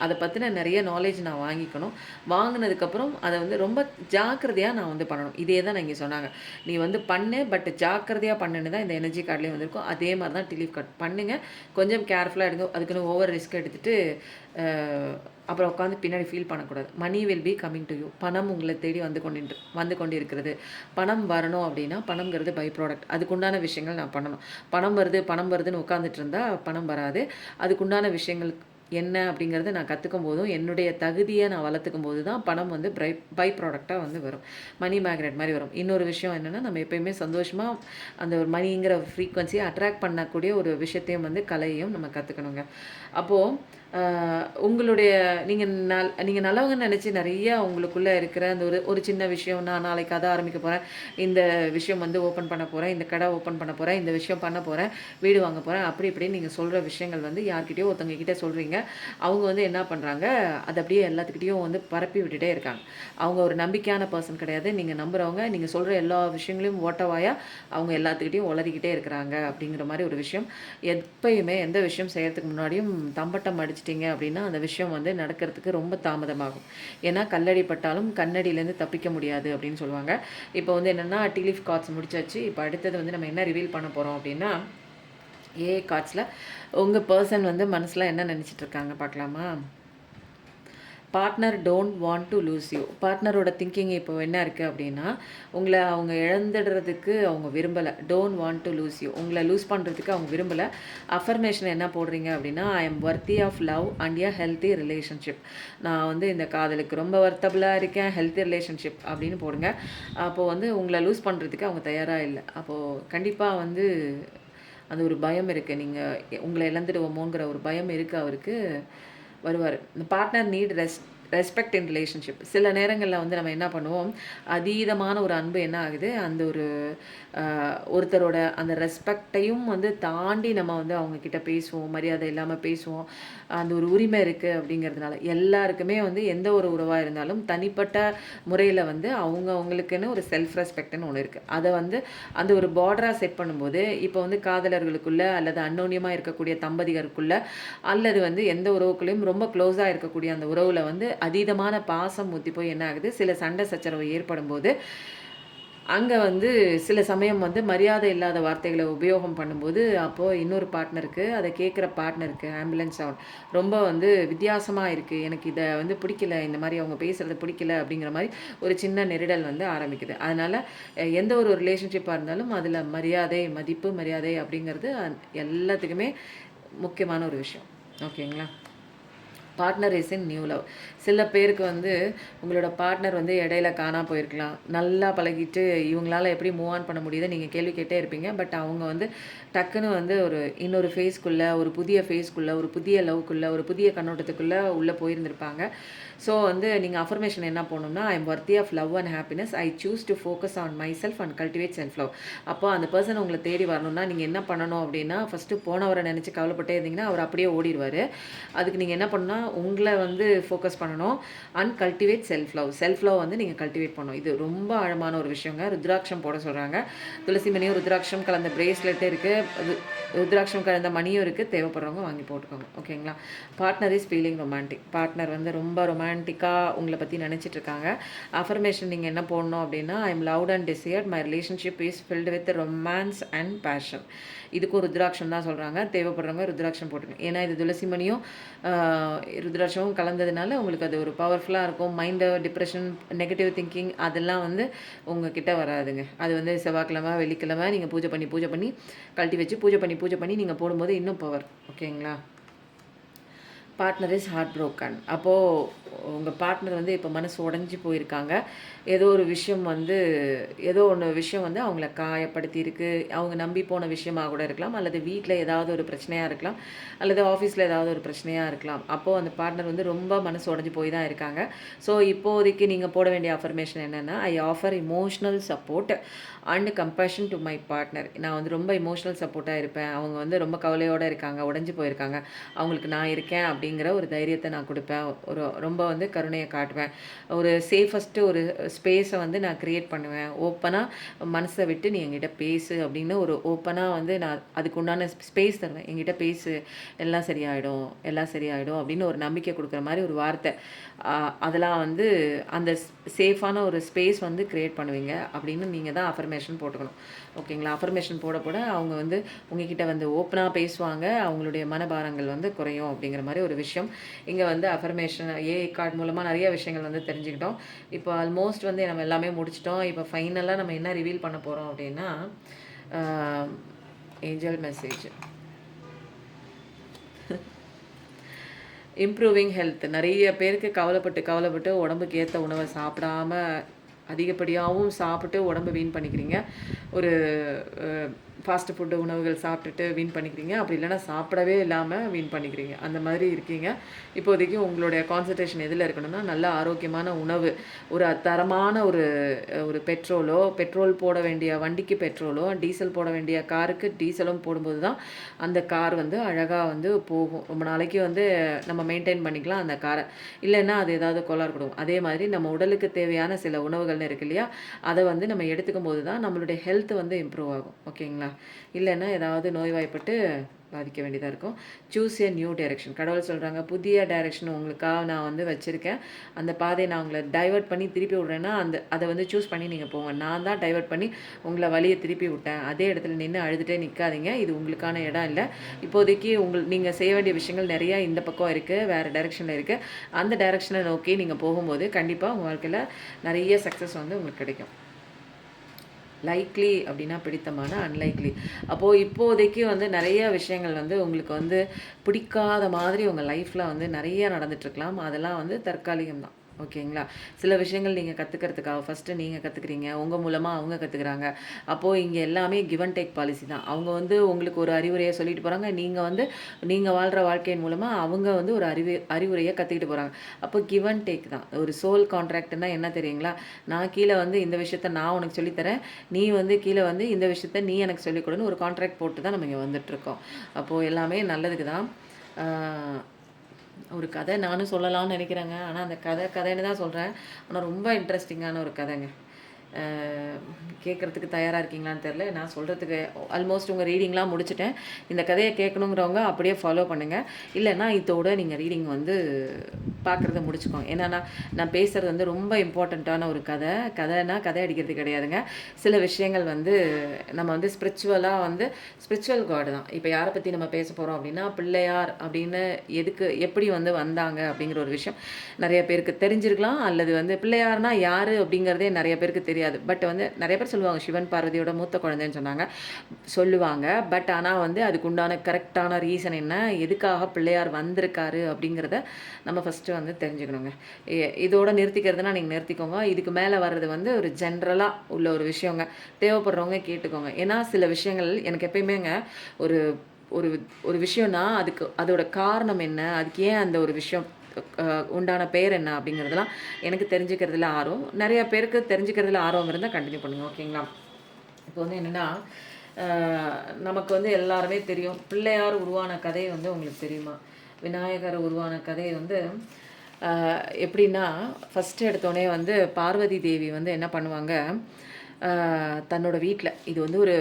அதை பற்றின நிறைய நாலேஜ் நான் வாங்கிக்கணும். வாங்கினதுக்கப்புறம் அதை வந்து ரொம்ப ஜாக்கிரதையாக நான் வந்து பண்ணணும். இதே தான் இங்கே சொன்னாங்க. நீ வந்து பண்ணு, பட் ஜாக்கிரதையாக பண்ணுன்னு தான் இந்த எனர்ஜி கார்ட்லேயும் வந்திருக்கும். அதே மாதிரி தான் டிலீஃப் கார்ட் பண்ணுங்கள். கொஞ்சம் கேர்ஃபுல்லாக எடுங்க. அதுக்குன்னு ஓவர் ரிஸ்க் எடுத்துகிட்டு அப்புறம் உட்காந்து பின்னாடி ஃபீல் பண்ணக்கூடாது. Money will be coming to you. பணம் உங்களை தேடி வந்து கொண்டு இருக்கிறது. பணம் வரணும் அப்படின்னா பணம்ங்கிறது பை ப்ராடக்ட். அதுக்குண்டான விஷயங்கள் நான் பண்ணணும். பணம் வருதுன்னு உட்காந்துட்டு இருந்தால் பணம் வராது. அதுக்குண்டான விஷயங்கள் என்ன அப்படிங்கிறத நான் கற்றுக்கும் போதும் என்னுடைய தகுதியை நான் வளர்த்துக்கும் போது தான் பணம் வந்து பை ப்ராடக்டாக வந்து வரும். மணி மேக்னெட் மாதிரி வரும். இன்னொரு விஷயம் என்னென்னா நம்ம எப்போயுமே சந்தோஷமாக அந்த ஒரு மணிங்கிற ஃப்ரீக்வன்சியை அட்ராக்ட் பண்ணக்கூடிய ஒரு விஷயத்தையும் வந்து கலையையும் நம்ம கற்றுக்கணுங்க. அப்போது உங்களுடைய நீங்கள் நல்லவங்கன்னு நினச்சி நிறையா உங்களுக்குள்ளே இருக்கிற அந்த ஒரு சின்ன விஷயம், நான் நாளைக்கு அதை ஆரம்பிக்க போகிறேன், இந்த விஷயம் வந்து ஓப்பன் பண்ண போகிறேன், இந்த கடை ஓப்பன் பண்ண போகிறேன், இந்த விஷயம் பண்ண போகிறேன், வீடு வாங்க போகிறேன், அப்படி இப்படின்னு நீங்கள் சொல்கிற விஷயங்கள் வந்து யார்கிட்டயோ ஒருத்தவங்க கிட்டே சொல்கிறீங்க. அவங்க வந்து என்ன பண்ணுறாங்க, அதை அப்படியே எல்லாத்துக்கிட்டையும் வந்து பரப்பி விட்டுட்டே இருக்காங்க. அவங்க ஒரு நம்பிக்கையான பர்சன் கிடையாது. நீங்கள் நம்புகிறவங்க, நீங்கள் சொல்கிற எல்லா விஷயங்களையும் ஓட்டவாயாக அவங்க எல்லாத்துக்கிட்டையும் உளறிக்கிட்டே இருக்கிறாங்க அப்படிங்கிற மாதிரி ஒரு விஷயம். எப்பயுமே எந்த விஷயம் செய்கிறதுக்கு முன்னாடியும் தம்பட்டம் அடிச்சிட்டிங்க அப்படின்னா அந்த விஷயம் வந்து நடக்கிறதுக்கு ரொம்ப தாமதமாகும். ஏன்னா கல்லடி பட்டாலும் கண்ணடியிலேருந்து தப்பிக்க முடியாது அப்படின்னு சொல்லுவாங்க. இப்போ வந்து என்னென்னா டிலீஃப் கார்ட்ஸ் முடிச்சாச்சு. இப்போ அடுத்தது வந்து நம்ம என்ன ரிவீல் பண்ண போகிறோம் அப்படின்னா ஏ கார்ட்ஸில் உங்கள் பர்சன் வந்து மனசில் என்ன நினச்சிட்டு இருக்காங்க பார்க்கலாமா? Partner don't want to lose you. பார்ட்னரோட திங்கிங் இப்போ என்ன இருக்குது அப்படின்னா உங்களை அவங்க இழந்துடுறதுக்கு அவங்க விரும்பலை. Don't want to lose you. உங்களை லூஸ் பண்ணுறதுக்கு அவங்க விரும்பலை. அஃபர்மேஷன் என்ன போடுறீங்க அப்படின்னா I am worthy of love and a healthy relationship. நான் வந்து இந்த காதலுக்கு ரொம்ப வர்த்தபுளாக இருக்கேன், ஹெல்த்தி ரிலேஷன்ஷிப் அப்படின்னு போடுங்க. அப்போது வந்து உங்களை லூஸ் பண்ணுறதுக்கு அவங்க தயாராக இல்லை. அப்போது கண்டிப்பாக வந்து அந்த ஒரு பயம் இருக்குது. நீங்கள் உங்களை இழந்துடுவோமோங்கிற ஒரு பயம் இருக்குது. அவருக்கு வருவார். இந்த partner need respect in relationship. சில நேரங்களில் வந்து நம்ம என்ன பண்ணுவோம், அதீதமான ஒரு அன்பு என்ன ஆகுது, அந்த ஒரு ஒருத்தரோட அந்த ரெஸ்பெக்டையும் வந்து தாண்டி நம்ம வந்து அவங்கக்கிட்ட பேசுவோம், மரியாதை இல்லாமல் பேசுவோம். அந்த ஒரு உரிமை இருக்குது அப்படிங்கிறதுனால எல்லாருக்குமே வந்து எந்த ஒரு உறவாக இருந்தாலும் தனிப்பட்ட முறையில் வந்து அவங்களுக்குன்னு ஒரு செல்ஃப் ரெஸ்பெக்ட்னு ஒன்று இருக்குது. அதை வந்து அந்த ஒரு பார்டராக செட் பண்ணும்போது இப்போ வந்து காதலர்களுக்குள்ளே அல்லது அன்னோன்யமாக இருக்கக்கூடிய தம்பதிகளுக்குள்ளே அல்லது வந்து எந்த உறவுக்குள்ளேயும் ரொம்ப க்ளோஸாக இருக்கக்கூடிய அந்த உறவில் வந்து அதீதமான பாசம் ஊற்றி போய் என்ன ஆகுது, சில சண்டை சச்சரவு ஏற்படும் போது அங்கே வந்து சில சமயம் வந்து மரியாதை இல்லாத வார்த்தைகளை உபயோகம் பண்ணும்போது அப்போது இன்னொரு பார்ட்னருக்கு அதை கேட்குற பார்ட்னருக்கு ஆம்புலன்ஸ் சவுண்ட் ரொம்ப வந்து வித்தியாசமாக இருக்குது, எனக்கு இதை வந்து பிடிக்கல, இந்த மாதிரி அவங்க பேசுகிறது பிடிக்கல அப்படிங்கிற மாதிரி ஒரு சின்ன நெருடல் வந்து ஆரம்பிக்குது. அதனால் எந்த ஒரு ரிலேஷன்ஷிப்பாக இருந்தாலும் அதில் மரியாதை, மதிப்பு, மரியாதை அப்படிங்கிறது எல்லாத்துக்குமே முக்கியமான ஒரு விஷயம். ஓகேங்களா? Partner is in new love. சில பேருக்கு வந்து உங்களோட பார்ட்னர் வந்து இடையில காணா போயிருக்கலாம், நல்லா பழகிட்டு இவங்களால எப்படி மூவ் ஆன் பண்ண முடியுது நீங்கள் கேள்வி கேட்டே இருப்பீங்க. பட் அவங்க வந்து டக்குன்னு வந்து ஒரு இன்னொரு ஃபேஸ்க்குள்ளே, ஒரு புதிய ஃபேஸ்க்குள்ளே, ஒரு புதிய லவ்க்குள்ளே, ஒரு புதிய கண்ணோட்டத்துக்குள்ளே உள்ளே போயிருந்திருப்பாங்க. ஸோ வந்து நீங்கள் அஃபர்மேஷன் என்ன போகணும்னா, I am worthy of love and happiness, I choose to focus on myself and cultivate self love. அப்போ அந்த பர்சன் உங்களை தேடி வரணும்னா நீங்கள் என்ன பண்ணணும் அப்படின்னா, ஃபஸ்ட்டு போனவரை நினச்சி கவலைப்பட்டே இருந்தீங்கன்னா அவர் அப்படியே ஓடிடுவார். அதுக்கு நீங்கள் என்ன பண்ணால் உங்களை வந்து ஃபோக்கஸ் பண்ணணும் and cultivate self love. Self love வந்து நீங்கள் கல்டிவேட் பண்ணணும். இது ரொம்ப ஆழமான ஒரு விஷயங்க. ருத்ராட்சம் போட சொல்கிறாங்க. துளசி மணியும் ருத்ராட்சம் கலந்த பிரேஸ்லெட்டு இருக்குது, ருத்ராட்சம் கலந்த மணியும் இருக்குது. தேவைப்படுறவங்க வாங்கி போட்டுக்கோங்க. ஓகேங்களா? Partner is feeling romantic. Partner வந்து ரொம்ப ரொமான்டிக்காக உங்களை பற்றி நினச்சிட்டு இருக்காங்க. அஃபர்மேஷன் நீங்கள் என்ன போடணும் அப்படின்னா, I am loved and desired, my relationship is filled with romance and passion. இதுக்கும் ருத்ராட்சம் தான் சொல்கிறாங்க. தேவைப்படுறவங்க ருத்ராட்சம் போட்டுருங்க. ஏன்னா இது துளசி மணியும் ருத்ராட்சமும் கலந்ததுனால உங்களுக்கு அது ஒரு பவர்ஃபுல்லாக இருக்கும். மைண்டு, டிப்ரெஷன், நெகட்டிவ் திங்கிங் அதெல்லாம் வந்து உங்ககிட்ட வராதுங்க. அது வந்து செவ்வாய்க்கிழமை, வெள்ளிக்கிழமை நீங்கள் பூஜை பண்ணி கழட்டி வச்சு பூஜை பண்ணி நீங்கள் போடும்போது இன்னும் பவர். ஓகேங்களா? Partner is heart broken. அப்போது உங்கள் பார்ட்னர் வந்து இப்போ மனசு உடஞ்சி போயிருக்காங்க. ஏதோ ஒரு விஷயம் வந்து விஷயம் அவங்கள காயப்படுத்தி இருக்குது. அவங்க நம்பி போன விஷயமாக கூட இருக்கலாம், அல்லது வீட்டில் ஏதாவது ஒரு பிரச்சனையாக இருக்கலாம், அல்லது ஆஃபீஸில் ஏதாவது ஒரு பிரச்சனையாக இருக்கலாம். அப்போது அந்த பார்ட்னர் வந்து ரொம்ப மனசு உடஞ்சி போய் தான் இருக்காங்க. ஸோ இப்போதைக்கு நீங்கள் போட வேண்டிய அஃபர்மேஷன் என்னென்னா, ஐ offer emotional support and compassion to my partner. நான் வந்து ரொம்ப இமோஷ்னல் சப்போர்ட்டாக இருப்பேன். அவங்க வந்து ரொம்ப கவலையோடு இருக்காங்க, உடஞ்சி போயிருக்காங்க, அவங்களுக்கு நான் இருக்கேன் அப்படிங்கிற ஒரு தைரியத்தை நான் கொடுப்பேன். ரொம்ப வந்து கருணையை காட்டுவேன். ஒரு சேஃபஸ்ட்டு ஒரு ஸ்பேஸை வந்து நான் க்ரியேட் பண்ணுவேன். ஓப்பனாக மனசை விட்டு நீ என்கிட்ட பேசு அப்படின்னு ஒரு ஓப்பனாக வந்து நான் அதுக்கு உண்டான ஸ்பேஸ் தருவேன். என்கிட்ட பேசு, எல்லாம் சரியாயிடும் அப்படின்னு ஒரு நம்பிக்கை கொடுக்குற மாதிரி ஒரு வார்த்தை. அதெல்லாம் வந்து அந்த சேஃபான ஒரு ஸ்பேஸ் வந்து க்ரியேட் பண்ணுவீங்க அப்படின்னு நீங்கள் தான் அஃபர்மேஷன் போட்டுக்கணும். ஓகேங்களா? அஃபர்மேஷன் போட அவங்க வந்து உங்ககிட்ட வந்து ஓப்பனாக பேசுவாங்க. அவங்களுடைய மனபாரங்கள் வந்து குறையும் அப்படிங்கிற மாதிரி ஒரு விஷயம். இங்கே வந்து அஃபர்மேஷன் ஏஐ கார்டு மூலமாக நிறைய விஷயங்கள் வந்து தெரிஞ்சுக்கிட்டோம். இப்போ ஆல்மோஸ்ட் வந்து நம்ம எல்லாமே முடிச்சிட்டோம். இப்போ ஃபைனலாக நம்ம என்ன ரிவீல் பண்ண போகிறோம் அப்படின்னா, ஏஞ்சல் மெசேஜ். Improving health. நிறைய பேருக்கு கவலைப்பட்டு உடம்புக்கு ஏற்ற உணவை சாப்பிடாம அதிகப்படியாகவும் சாப்பிட்டு உடம்பை வீண் பண்ணிக்கிறீங்க. ஒரு ஃபாஸ்ட் ஃபுட்டு உணவுகள் சாப்பிட்டுட்டு வீண் பண்ணிக்கிறீங்க. அப்படி இல்லைன்னா சாப்பிடவே இல்லாமல் வீண் பண்ணிக்கிறீங்க. அந்த மாதிரி இருக்கீங்க. இப்போதைக்கு உங்களுடைய கான்சன்ட்ரேஷன் எதில் இருக்கணும்னா, நல்ல ஆரோக்கியமான உணவு, ஒரு தரமான ஒரு பெட்ரோல் போட வேண்டிய வண்டிக்கு பெட்ரோலோ, டீசல் போட வேண்டிய காருக்கு டீசலும் போடும்போது தான் அந்த கார் வந்து அழகாக வந்து போகும். ரொம்ப நாளைக்கு வந்து நம்ம மெயின்டைன் பண்ணிக்கலாம் அந்த காரை. இல்லைன்னா அது ஏதாவது கோளாறு கொடுக்கும். அதே மாதிரி நம்ம உடலுக்கு தேவையான சில உணவுகள்னு இருக்கு இல்லையா, அதை வந்து நம்ம எடுத்துக்கும் போது தான் நம்மளுடைய ஹெல்த் வந்து இம்ப்ரூவ் ஆகும். ஓகேங்களா? இல்லைன்னா ஏதாவது நோய்வாய்ப்பட்டு பாதிக்க வேண்டியதாக இருக்கும். Choose a new direction. கடவுள் சொல்கிறாங்க, புதிய டைரெக்ஷன் உங்களுக்காக நான் வந்து வச்சுருக்கேன். அந்த பாதையை நான் உங்களை டைவர்ட் பண்ணி திருப்பி விட்றேன்னா அதை வந்து சூஸ் பண்ணி நீங்கள் போங்க. நான் தான் டைவர்ட் பண்ணி உங்களை வழியை திருப்பி விட்டேன். அதே இடத்துல நின்று அழுதுகிட்டே நிற்காதீங்க. இது உங்களுக்கான இடம் இல்லை. இப்போதைக்கு நீங்கள் செய்ய வேண்டிய விஷயங்கள் நிறையா இந்த பக்கம் இருக்குது, வேறு டைரெக்ஷனில் இருக்குது. அந்த டைரெக்ஷனை நோக்கி நீங்கள் போகும்போது கண்டிப்பாக உங்கள் வாழ்க்கையில் நிறைய சக்ஸஸ் வந்து உங்களுக்கு கிடைக்கும். லைக்லி அப்படின்னா பிடித்தமான, அன்லைக்லி. அப்போது இப்போதைக்கு வந்து நிறைய விஷயங்கள் வந்து உங்களுக்கு வந்து பிடிக்காத மாதிரி உங்கள் லைஃப்பில் வந்து நிறைய நடந்துட்டுருக்கலாம். அதெல்லாம் வந்து தற்காலிகம் தான். ஓகேங்களா? சில விஷயங்கள் நீங்கள் கற்றுக்கிறதுக்காக ஃபஸ்ட்டு நீங்கள் கற்றுக்குறீங்க, உங்கள் மூலமாக அவங்க கற்றுக்குறாங்க. அப்போது இங்கே எல்லாமே கிவ் அண்ட் டேக் பாலிசி தான். அவங்க வந்து உங்களுக்கு ஒரு அறிவுரையை சொல்லிட்டு போகிறாங்க, நீங்கள் வாழ்கிற வாழ்க்கையின் மூலமாக அவங்க வந்து ஒரு அறிவுரையை கற்றுக்கிட்டு போகிறாங்க. அப்போ கிவ் அண்ட் டேக் தான். ஒரு சோல் கான்ட்ராக்ட்னா என்ன தெரியுங்களா? நான் கீழே வந்து இந்த விஷயத்த நான் உனக்கு சொல்லித்தரேன், நீ வந்து கீழே வந்து இந்த விஷயத்த நீ எனக்கு சொல்லிக் கொடுன்னு ஒரு கான்ட்ராக்ட் போட்டு தான் நம்ம இங்கே வந்துட்டுருக்கோம். அப்போது எல்லாமே நல்லதுக்கு தான். ஒரு கதை நானும் சொல்லலாம்னு நினைக்கிறேங்க. ஆனால் அந்த கதைன்னு தான் சொல்கிறேன். ஆனால் ரொம்ப இன்ட்ரெஸ்டிங்கான ஒரு கதைங்க. கேட்குறதுக்கு தயாராக இருக்கீங்களான்னு தெரில. நான் சொல்கிறதுக்கு ஆல்மோஸ்ட் உங்கள் ரீடிங்லாம் முடிச்சுட்டேன். இந்த கதையை கேட்கணுங்கிறவங்க அப்படியே ஃபாலோ பண்ணுங்கள். இல்லைன்னா இதோட நீங்கள் ரீடிங் வந்து பார்க்குறத முடிச்சுக்கோங்க. ஏன்னா நான் பேசுகிறது வந்து ரொம்ப இம்பார்ட்டண்ட்டான ஒரு கதைனா கதை அடிக்கிறது கிடையாதுங்க. சில விஷயங்கள் வந்து நம்ம வந்து ஸ்பிரிச்சுவலாக வந்து ஸ்பிரிச்சுவல் காடு தான். இப்போ யாரை பற்றி நம்ம பேச போகிறோம் அப்படின்னா, பிள்ளையார் அப்படின்னு எப்படி வந்து வந்தாங்க அப்படிங்கிற ஒரு விஷயம் நிறைய பேருக்கு தெரிஞ்சிருக்கலாம். அல்லது வந்து பிள்ளையார்னா யார் அப்படிங்கிறதே நிறைய பேருக்கு தெரியாது. பட் வந்து நிறைய பேர் சொல்லுவாங்க சிவன் பார்வதியோட மூத்த குழந்தைன்னு சொல்லுவாங்க. பட் ஆனால் வந்து அதுக்கு உண்டான கரெக்டான ரீசன் என்ன, எதுக்காக பிள்ளையார் வந்திருக்காரு அப்படிங்கிறத நம்ம ஃபஸ்ட்டு வந்து தெரிஞ்சுக்கணுங்க. இதோட நிறுத்திக்கிறதுனா நீங்கள் நிறுத்திக்கோங்க. இதுக்கு மேலே வர்றது வந்து ஒரு ஜென்ரலாக உள்ள ஒரு விஷயங்க. தேவைப்படுறவங்க கேட்டுக்கோங்க. ஏன்னா சில விஷயங்கள் எனக்கு எப்பயுமேங்க ஒரு ஒரு ஒரு விஷயம்னா அதோட காரணம் என்ன, அதுக்கு ஏன் அந்த ஒரு விஷயம் உண்டான பேர் என்ன அப்படிங்கிறதுலாம் எனக்கு தெரிஞ்சுக்கிறதுல ஆர்வம். நிறைய பேருக்கு தெரிஞ்சுக்கிறதுல ஆர்வம் இருந்தால் கண்டினியூ பண்ணுங்கள். ஓகேங்களா? இப்போ வந்து என்னென்னா, நமக்கு வந்து எல்லாருமே தெரியும் பிள்ளையார் உருவான கதை வந்து உங்களுக்கு தெரியுமா? விநாயகர் உருவான கதை வந்து எப்படின்னா, ஃபஸ்ட்டு எடுத்தோடனே வந்து பார்வதி தேவி வந்து என்ன பண்ணுவாங்க, தன்னோட வீட்டில் இது வந்து ஒரு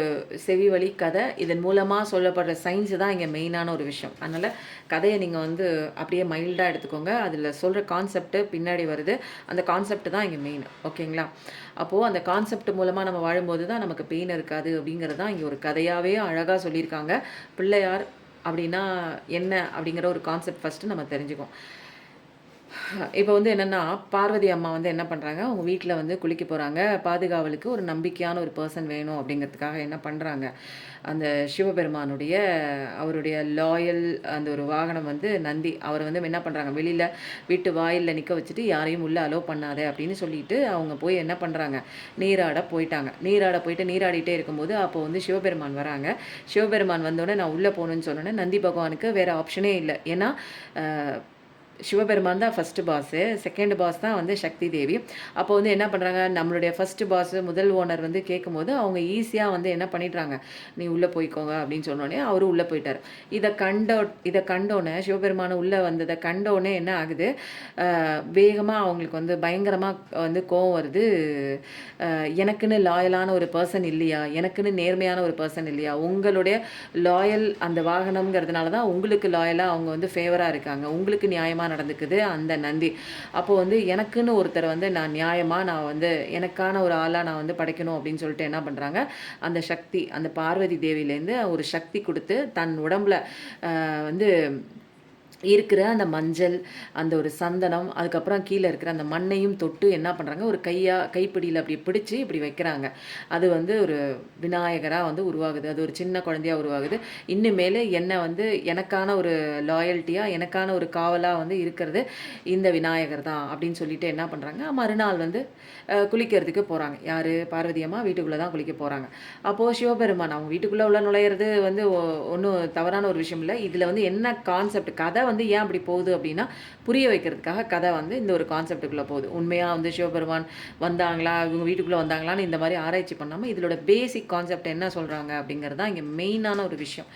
செவி வழி கதை, இதன் மூலமாக சொல்லப்படுற சயின்ஸு தான் இங்கே மெயினான ஒரு விஷயம். அதனால் கதையை நீங்கள் வந்து அப்படியே மைல்டாக எடுத்துக்கோங்க. அதில் சொல்கிற கான்செப்ட்டு பின்னாடி வருது, அந்த கான்செப்ட் தான் இங்கே மெயின். ஓகேங்களா? அப்போது அந்த கான்செப்ட் மூலமாக நம்ம வாழும்போது தான் நமக்கு பெயின் இருக்காது அப்படிங்கிறது தான் இங்கே ஒரு கதையாகவே அழகாக சொல்லியிருக்காங்க. பிள்ளையார் அப்படின்னா என்ன அப்படிங்கிற ஒரு கான்செப்ட் ஃபஸ்ட்டு நம்ம தெரிஞ்சுக்குவோம். இப்போ வந்து என்னென்னா, பார்வதி அம்மா வந்து என்ன பண்ணுறாங்க, அவங்க வீட்டில் வந்து குளிக்க போகிறாங்க. பாதுகாவலுக்கு ஒரு நம்பிக்கையான ஒரு பர்சன் வேணும் அப்படிங்கிறதுக்காக என்ன பண்ணுறாங்க, அந்த சிவபெருமானுடைய அவருடைய லாயல் அந்த ஒரு வாகனம் வந்து நந்தி. அவர் வந்து என்ன பண்ணுறாங்க, வெளியில் வீட்டு வாயிலில் நிற்க வச்சுட்டு யாரையும் உள்ளே அலோவ் பண்ணாதே அப்படின்னு சொல்லிட்டு அவங்க போய் என்ன பண்ணுறாங்க, நீராட போயிட்டாங்க. நீராட போயிட்டு நீராடிட்டே இருக்கும்போது அப்போ வந்து சிவபெருமான் வராங்க. சிவபெருமான் வந்தோடனே நான் உள்ளே போகணுன்னு சொன்னோன்னே நந்தி பகவானுக்கு வேறு ஆப்ஷனே இல்லை. ஏன்னா சிவபெருமான் தான் ஃபஸ்ட்டு பாஸு, செகண்ட் பாஸ் தான் வந்து சக்தி தேவி. அப்போ வந்து என்ன பண்ணுறாங்க, நம்மளுடைய ஃபஸ்ட்டு பாஸு முதல் ஓனர் வந்து கேட்கும்போது அவங்க ஈஸியாக வந்து என்ன பண்ணிடுறாங்க, நீ உள்ளே போய்க்கோங்க அப்படின்னு சொன்னோடனே அவரும் உள்ளே போயிட்டார். இதை கண்டோன்னே சிவபெருமான உள்ளே வந்ததை கண்டோடனே என்ன ஆகுது, வேகமாக அவங்களுக்கு வந்து பயங்கரமாக வந்து கோவம் வருது. எனக்குன்னு லாயலான ஒரு பர்சன் இல்லையா, எனக்குன்னு நேர்மையான ஒரு பர்சன் இல்லையா, உங்களுடைய லாயல் அந்த வாகனம்ங்கிறதுனால தான் உங்களுக்கு லாயலாக அவங்க வந்து ஃபேவராக இருக்காங்க, உங்களுக்கு நியாயமாக நடந்துக்குது அந்த நந்தி. அப்போ வந்து எனக்குன்னு ஒருத்தர் வந்து நான் நியாயமாக நான் வந்து எனக்கான ஒரு ஆளாக நான் வந்து படைக்கணும் அப்படின்னு சொல்லிட்டு என்ன பண்ணுறாங்க, அந்த சக்தி அந்த பார்வதி தேவியிலேருந்து ஒரு சக்தி கொடுத்து தன் உடம்புல வந்து இருக்கிற அந்த மஞ்சள், அந்த ஒரு சந்தனம், அதுக்கப்புறம் கீழே இருக்கிற அந்த மண்ணையும் தொட்டு என்ன பண்ணுறாங்க, ஒரு கைப்பிடியில் அப்படி பிடிச்சி இப்படி வைக்கிறாங்க. அது வந்து ஒரு விநாயகராக வந்து உருவாகுது. அது ஒரு சின்ன குழந்தையாக உருவாகுது. இன்னுமேலே என்னை வந்து எனக்கான ஒரு லாயல்ட்டியாக எனக்கான ஒரு காவலாக வந்து இருக்கிறது இந்த விநாயகர் தான் அப்படின்னு சொல்லிட்டு என்ன பண்ணுறாங்க, மறுநாள் வந்து குளிக்கிறதுக்கு போகிறாங்க. யார், பார்வதி அம்மா வீட்டுக்குள்ளே தான் குளிக்க போகிறாங்க. அப்போது சிவபெருமான் அவங்க வீட்டுக்குள்ளே உள்ள நுழையிறது வந்து ஒன்றும் தவறான ஒரு விஷயம் இல்லை. இதில் வந்து என்ன கான்செப்ட், கதை வந்து ஏன் அப்படி போகுது அப்படின்னா, புரிய வைக்கிறதுக்காக கதை வந்து இந்த ஒரு கான்செப்டுக்குள்ளே போகுது. உண்மையாக வந்து சிவபெருமான் வந்தாங்களா, இவங்க வீட்டுக்குள்ளே வந்தாங்களான்னு இந்த மாதிரி ஆராய்ச்சி பண்ணாமல் இதோட பேசிக் கான்செப்ட் என்ன சொல்கிறாங்க அப்படிங்கிறது தான் இங்கே மெயினான ஒரு விஷயம்.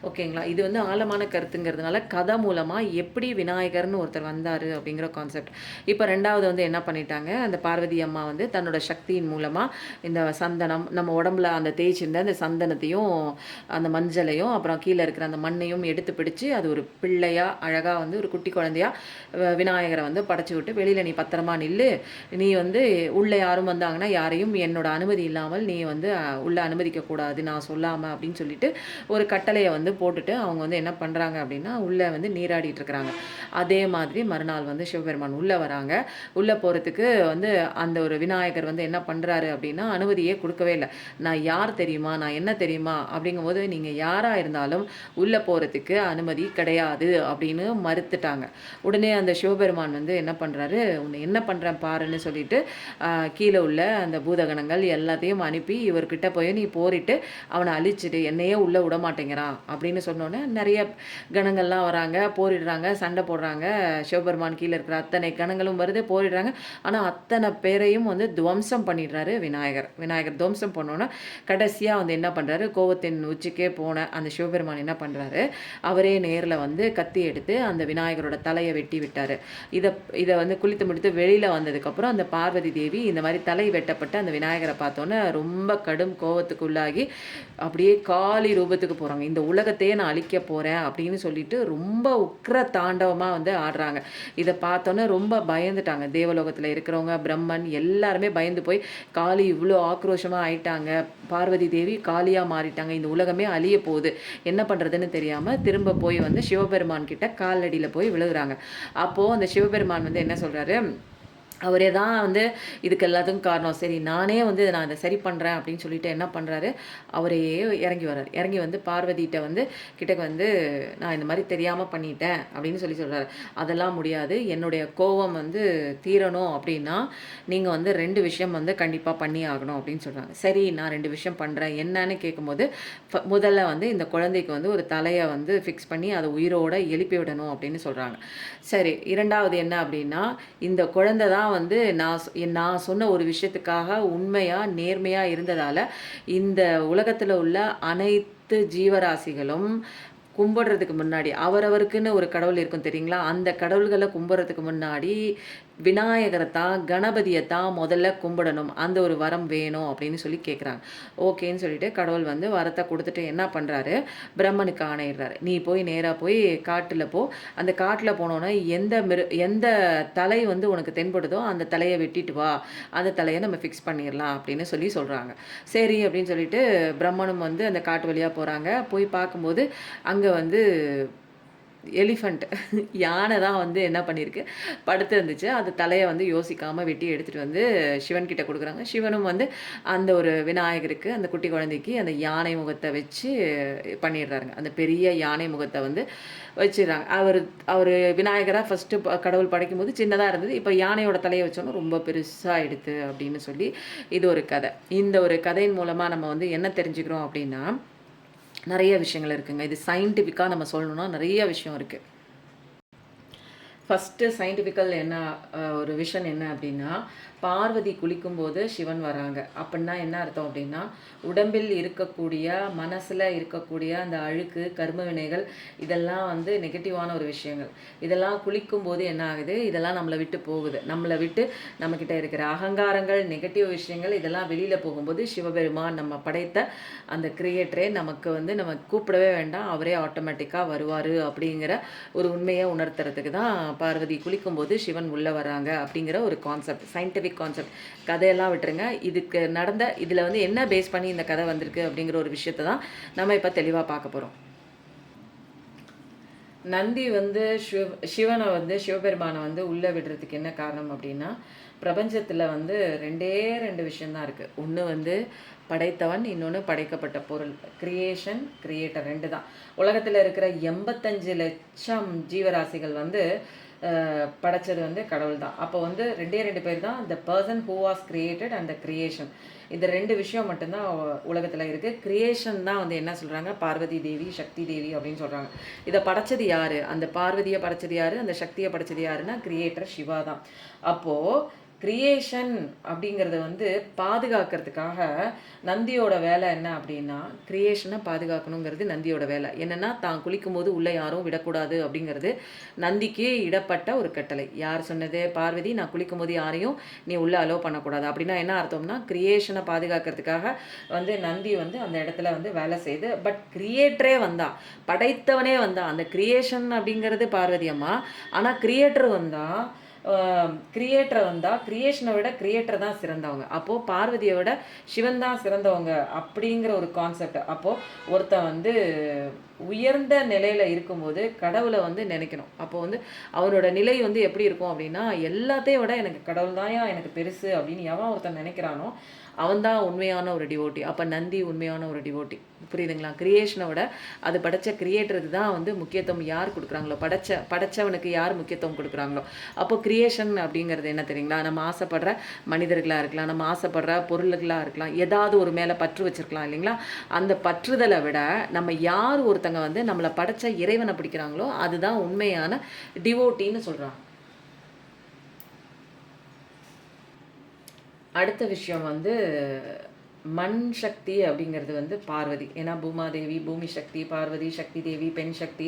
ஓகேங்களா? இது வந்து ஆழமான கருத்துங்கிறதுனால கதை மூலமாக எப்படி விநாயகர்னு ஒருத்தர் வந்தார் அப்படிங்கிற கான்செப்ட். இப்போ ரெண்டாவது வந்து என்ன பண்ணிட்டாங்க, அந்த பார்வதி அம்மா வந்து தன்னோட சக்தியின் மூலமாக இந்த சந்தனம் நம்ம உடம்புல அந்த தேய்ச்சிருந்த அந்த சந்தனத்தையும் அந்த மஞ்சளையும் அப்புறம் கீழே இருக்கிற அந்த மண்ணையும் எடுத்து பிடிச்சி அது ஒரு பிள்ளையாக அழகாக வந்து ஒரு குட்டி குழந்தையாக விநாயகரை வந்து படைச்சி விட்டு வெளியில் நீ பத்திரமா நில்லு, நீ வந்து உள்ளே யாரும் வந்தாங்கன்னா யாரையும் என்னோட அனுமதி இல்லாமல் நீ வந்து உள்ளே அனுமதிக்கக்கூடாது நான் சொல்லாமல் அப்படின்னு சொல்லிட்டு ஒரு கட்டளையை வந்து போட்டுட்டு அவங்க வந்து என்ன பண்ணுறாங்க அப்படின்னா உள்ளே வந்து நீராடிட்டு இருக்கிறாங்க. அதே மாதிரி மறுநாள் வந்து சிவபெருமான் உள்ளே வராங்க. உள்ளே போகிறதுக்கு வந்து அந்த ஒரு விநாயகர் வந்து என்ன பண்ணுறாரு அப்படின்னா அனுமதியே கொடுக்கவே இல்லை. நான் யார் தெரியுமா, நான் என்ன தெரியுமா அப்படிங்கும்போது நீங்கள் யாராக இருந்தாலும் உள்ளே போகிறதுக்கு அனுமதி கிடையாது அப்படின்னு மறுத்துட்டாங்க. உடனே அந்த சிவபெருமான் வந்து என்ன பண்ணுறாரு, உன்னை என்ன பண்ணுறேன் பாருன்னு சொல்லிட்டு கீழே உள்ள அந்த பூதகணங்கள் எல்லாத்தையும் அனுப்பி இவர்கிட்ட போய் நீ போரிட்டு அவனை அழிச்சிட்டு என்னையே உள்ளே விட மாட்டேங்கிறான் அப்படின்னு சொன்னோன்னே நிறைய கணங்கள்லாம் வராங்க, போரிடுறாங்க, சண்டை போடுறாங்க. சிவபெருமான் கீழே இருக்கிற அத்தனை கணங்களும் வருது, போரிடுறாங்க. ஆனால் அத்தனை பேரையும் வந்து துவம்சம் பண்ணிடுறாரு விநாயகர் துவம்சம் பண்ணோன்னா கடைசியாக வந்து என்ன பண்ணுறாரு, கோவத்தின் உச்சிக்கே போன அந்த சிவபெருமான் என்ன பண்ணுறாரு, அவரே நேரில் வந்து கத்தி எடுத்து அந்த விநாயகரோட தலையை வெட்டி விட்டார். இதை வந்து குளித்து முடித்து வெளியில் வந்ததுக்கப்புறம் அந்த பார்வதி தேவி இந்த மாதிரி தலை வெட்டப்பட்டு அந்த விநாயகரை பார்த்தோன்னே ரொம்ப கடும் கோவத்துக்குள்ளாகி அப்படியே காளி ரூபத்துக்கு போகிறாங்க. இந்த உலகத்தை உலகத்தையே நான் அழிக்க போகிறேன் அப்படின்னு சொல்லிட்டு ரொம்ப உக்கிர தாண்டவமாக வந்து ஆடுறாங்க. இதை பார்த்தோன்னே ரொம்ப பயந்துட்டாங்க. தேவலோகத்தில் இருக்கிறவங்க, பிரம்மன் எல்லாருமே பயந்து போய் காளி இவ்வளோ ஆக்ரோஷமாக ஆயிட்டாங்க, பார்வதி தேவி காளியாக மாறிட்டாங்க, இந்த உலகமே அழிய போகுது, என்ன பண்ணுறதுன்னு தெரியாமல் திரும்ப போய் வந்து சிவபெருமான் கிட்ட காலடியில் போய் விழுகிறாங்க. அப்போது அந்த சிவபெருமான் வந்து என்ன சொல்கிறாரு, அவரே தான் வந்து இதுக்கு எல்லாத்துக்கும் காரணம். சரி நானே வந்து நான் இதை சரி பண்ணுறேன் அப்படின்னு சொல்லிட்டு என்ன பண்ணுறாரு, அவரே இறங்கி வர்றார். இறங்கி வந்து பார்வதிகிட்ட வந்து கிட்டக்கு வந்து நான் இந்த மாதிரி தெரியாமல் பண்ணிட்டேன் அப்படின்னு சொல்கிறாரு. அதெல்லாம் முடியாது, என்னுடைய கோபம் வந்து தீரணும் அப்படின்னா நீங்கள் வந்து 2 விஷயம் வந்து கண்டிப்பாக பண்ணி ஆகணும் அப்படின்னு சொல்கிறாங்க. சரி நான் 2 விஷயம் பண்ணுறேன் என்னன்னு கேட்கும்போது, முதல்ல வந்து இந்த குழந்தைக்கு வந்து ஒரு தலையை வந்து ஃபிக்ஸ் பண்ணி அதை உயிரோடு எழுப்பி விடணும் அப்படின்னு சொல்கிறாங்க. சரி, 2வது என்ன அப்படின்னா, இந்த குழந்தை தான் வந்து நான் சொன்ன ஒரு விஷயத்துக்காக உண்மையாக நேர்மையாக இருந்ததால் இந்த உலகத்தில் உள்ள அனைத்து ஜீவராசிகளும் கும்பிடுறதுக்கு முன்னாடி அவரவருக்குன்னு ஒரு கடவுள் இருக்கும் தெரியுங்களா, அந்த கடவுள்களை கும்பிட்றதுக்கு முன்னாடி விநாயகரை தான், கணபதியை தான் முதல்ல கும்பிடணும், அந்த ஒரு வரம் வேணும் அப்படின்னு சொல்லி கேட்குறாங்க. ஓகேன்னு சொல்லிட்டு கடவுள் வந்து வரத்தை கொடுத்துட்டு என்ன பண்ணுறாரு, பிரம்மனுக்கு ஆணையிடுறாரு. நீ போய் நேராக போய் காட்டில் போ, அந்த காட்டில் போனோன்னா எந்த தலை வந்து உனக்கு தென்படுதோ அந்த தலையை வெட்டிட்டு வா, அந்த தலையை நம்ம ஃபிக்ஸ் பண்ணிடலாம் அப்படின்னு சொல்லி சொல்கிறாங்க. சரி அப்படின்னு சொல்லிட்டு பிரம்மனும் வந்து அந்த காட்டு வழியாக போகிறாங்க. போய் பார்க்கும்போது அங்கே வந்து எலிஃபண்ட் யானை தான் வந்து என்ன பண்ணியிருக்கு, படுத்து இருந்துச்சு. அது தலையை வந்து யோசிக்காமல் வெட்டி எடுத்துகிட்டு வந்து சிவன்கிட்ட கொடுக்குறாங்க. சிவனும் வந்து அந்த ஒரு விநாயகருக்கு, அந்த குட்டி குழந்தைக்கு அந்த யானை முகத்தை வச்சு பண்ணிடுறாருங்க. அந்த பெரிய யானை முகத்தை வந்து வச்சிடுறாங்க. அவர் விநாயகராக ஃபஸ்ட்டு கடவுள் படைக்கும்போது சின்னதாக இருந்தது, இப்போ யானையோட தலையை வச்சோன்னா ரொம்ப பெருசாக எடுத்து அப்படின்னு சொல்லி இது ஒரு கதை. இந்த ஒரு கதையின் மூலமாக நம்ம வந்து என்ன தெரிஞ்சுக்கிறோம் அப்படின்னா, நிறைய விஷயங்கள் இருக்குங்க. இது சயின்டிஃபிக்காக நம்ம சொல்லணும்னா நிறைய விஷயம் இருக்குது. ஃபஸ்ட்டு சயின்டிஃபிக்கல் என்ன ஒரு விஷன் என்ன அப்படின்னா, பார்வதி குளிக்கும்போது சிவன் வராங்க. அப்படின்னா என்ன அர்த்தம் அப்படின்னா, உடம்பில் இருக்கக்கூடிய மனசில் இருக்கக்கூடிய அந்த அழுக்கு கர்ம வினைகள் இதெல்லாம் வந்து நெகட்டிவான ஒரு விஷயங்கள். இதெல்லாம் குளிக்கும்போது என்ன ஆகுது, இதெல்லாம் நம்மளை விட்டு போகுது. நம்மளை விட்டு நம்மக்கிட்ட இருக்கிற அகங்காரங்கள், நெகட்டிவ் விஷயங்கள் இதெல்லாம் வெளியில் போகும்போது சிவபெருமான் நம்ம படைத்த அந்த கிரியேட்டரே நமக்கு வந்து நம்ம கூப்பிடவே வேண்டாம், அவரே ஆட்டோமேட்டிக்காக வருவார் அப்படிங்கிற ஒரு உண்மையை உணர்த்துறதுக்கு தான் பார்வதி குளிக்கும்போது சிவன் உள்ளே வராங்க அப்படிங்கிற ஒரு கான்செப்ட், சயின்டிஃபிக் கான்செப்ட். கதையெல்லாம் விட்டுருங்க, இதுக்கு நடந்த இதில் வந்து என்ன பேஸ் பண்ணி இந்த கதை வந்திருக்கு அப்படிங்கிற ஒரு விஷயத்தை தான் நம்ம இப்போ தெளிவாக பார்க்க போகிறோம். நந்தி வந்து சிவனை வந்து சிவபெருமானை வந்து உள்ளே விடுறதுக்கு என்ன காரணம் அப்படின்னா, பிரபஞ்சத்தில் வந்து 2 விஷயந்தான் இருக்குது. ஒன்று வந்து படைத்தவன், இன்னொன்று படைக்கப்பட்ட பொருள். கிரியேஷன், கிரியேட்டர் 2 தான். உலகத்தில் இருக்கிற 85 லட்சம் ஜீவராசிகள் வந்து படைச்சது வந்து கடவுள் தான். அப்போ வந்து 2 பேர் தான், the person who was created and the creation. இந்த 2 விஷயம் மட்டும்தான் உலகத்தில் இருக்குது. கிரியேஷன் தான் வந்து என்ன சொல்கிறாங்க, பார்வதி தேவி, சக்தி தேவி அப்படின்னு சொல்கிறாங்க. இதை படைச்சது யார், அந்த பார்வதியை படைச்சது யார், அந்த சக்தியை படைச்சது யாருன்னா கிரியேட்டர் சிவா தான். அப்போது கிரியேஷன் அப்படிங்கிறத வந்து பாதுகாக்கிறதுக்காக நந்தியோட வேலை என்ன அப்படின்னா, கிரியேஷனை பாதுகாக்கணுங்கிறது நந்தியோட வேலை. என்னென்னா, தான் குளிக்கும்போது உள்ளே யாரும் விடக்கூடாது அப்படிங்கிறது நந்திக்கு இடப்பட்ட ஒரு கட்டளை. யார் சொன்னது, பார்வதி நான் குளிக்கும்போது யாரையும் நீ உள்ளே அலோவ் பண்ணக்கூடாது. அப்படின்னா என்ன அர்த்தம்னா, கிரியேஷனை பாதுகாக்கிறதுக்காக வந்து நந்தி வந்து அந்த இடத்துல வந்து வேலை செய்யுது. பட் கிரியேட்டரே வந்தா, படைத்தவனே வந்தா, அந்த கிரியேஷன் அப்படிங்கிறது பார்வதி அம்மா, ஆனால் கிரியேட்டர் வந்தால் கிரியேட்டரை வந்தால் கிரியேஷனை விட கிரியேட்டர் தான் சிறந்தவங்க. அப்போது பார்வதியை விட சிவன் தான் சிறந்தவங்க அப்படிங்கிற ஒரு கான்செப்ட். அப்போது ஒருத்தன் வந்து உயர்ந்த நிலையில் இருக்கும்போது கடவுளை வந்து நினைக்கணும். அப்போது வந்து அவனோட நிலை வந்து எப்படி இருக்கும் அப்படின்னா, எல்லாத்தையும் விட எனக்கு கடவுள் தாயா எனக்கு பெருசு அப்படின்னு எவன் ஒருத்தன் நினைக்கிறானோ அவன் தான் உண்மையான ஒரு டிவோட்டி. அப்போ நந்தி உண்மையான ஒரு டிவோட்டி. புரியுதுங்களா? கிரியேஷனை விட அது படைச்ச கிரியேட்டருக்கு தான் வந்து முக்கியத்துவம் யார் கொடுக்குறாங்களோ, படைச்சவனுக்கு யார் முக்கியத்துவம் கொடுக்குறாங்களோ. அப்போ கிரியேஷன் அப்படிங்கிறது என்ன தெரியுங்களா, நம்ம ஆசைப்படுற மனிதர்களாக இருக்கலாம், நம்ம ஆசைப்படுற பொருள்களாக இருக்கலாம், ஏதாவது ஒரு மேலே பற்று வச்சுருக்கலாம் இல்லைங்களா. அந்த பற்றுதலை விட நம்ம யார் ஒருத்தங்க வந்து நம்மளை படைச்ச இறைவனை பிடிக்கிறாங்களோ அதுதான் உண்மையான டிவோட்டின்னு சொல்கிறாங்க. அடுத்த விஷயம் வந்து மண் சக்தி அப்படிங்கிறது வந்து பார்வதி. ஏன்னா பூமாதேவி பூமி சக்தி, பார்வதி சக்தி தேவி பெண் சக்தி.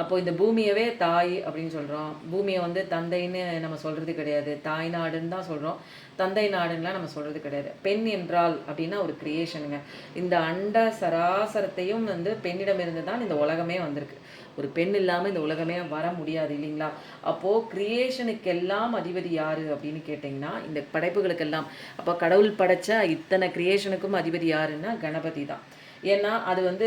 அப்போ இந்த பூமியவே தாய் அப்படின்னு சொல்கிறோம். பூமியை வந்து தந்தைன்னு நம்ம சொல்கிறது கிடையாது, தாய் நாடுன்னு தான் சொல்கிறோம். தந்தை நாடுன்னெலாம் நம்ம சொல்கிறது கிடையாது. பெண் என்றால் அப்படின்னா ஒரு கிரியேஷனுங்க. இந்த அண்ட சராசரத்தையும் வந்து பெண்ணிடமிருந்து தான் இந்த உலகமே வந்திருக்கு. ஒரு பெண் இல்லாமல் இந்த உலகமே வர முடியாது இல்லைங்களா? அப்போது கிரியேஷனுக்கெல்லாம் அதிபதி யார் அப்படின்னு கேட்டிங்கன்னா இந்த படைப்புகளுக்கெல்லாம். அப்போ கடவுள் படைத்த இத்தனை கிரியேஷனுக்கும் அதிபதி யாருன்னா கணபதி தான். ஏன்னா அது வந்து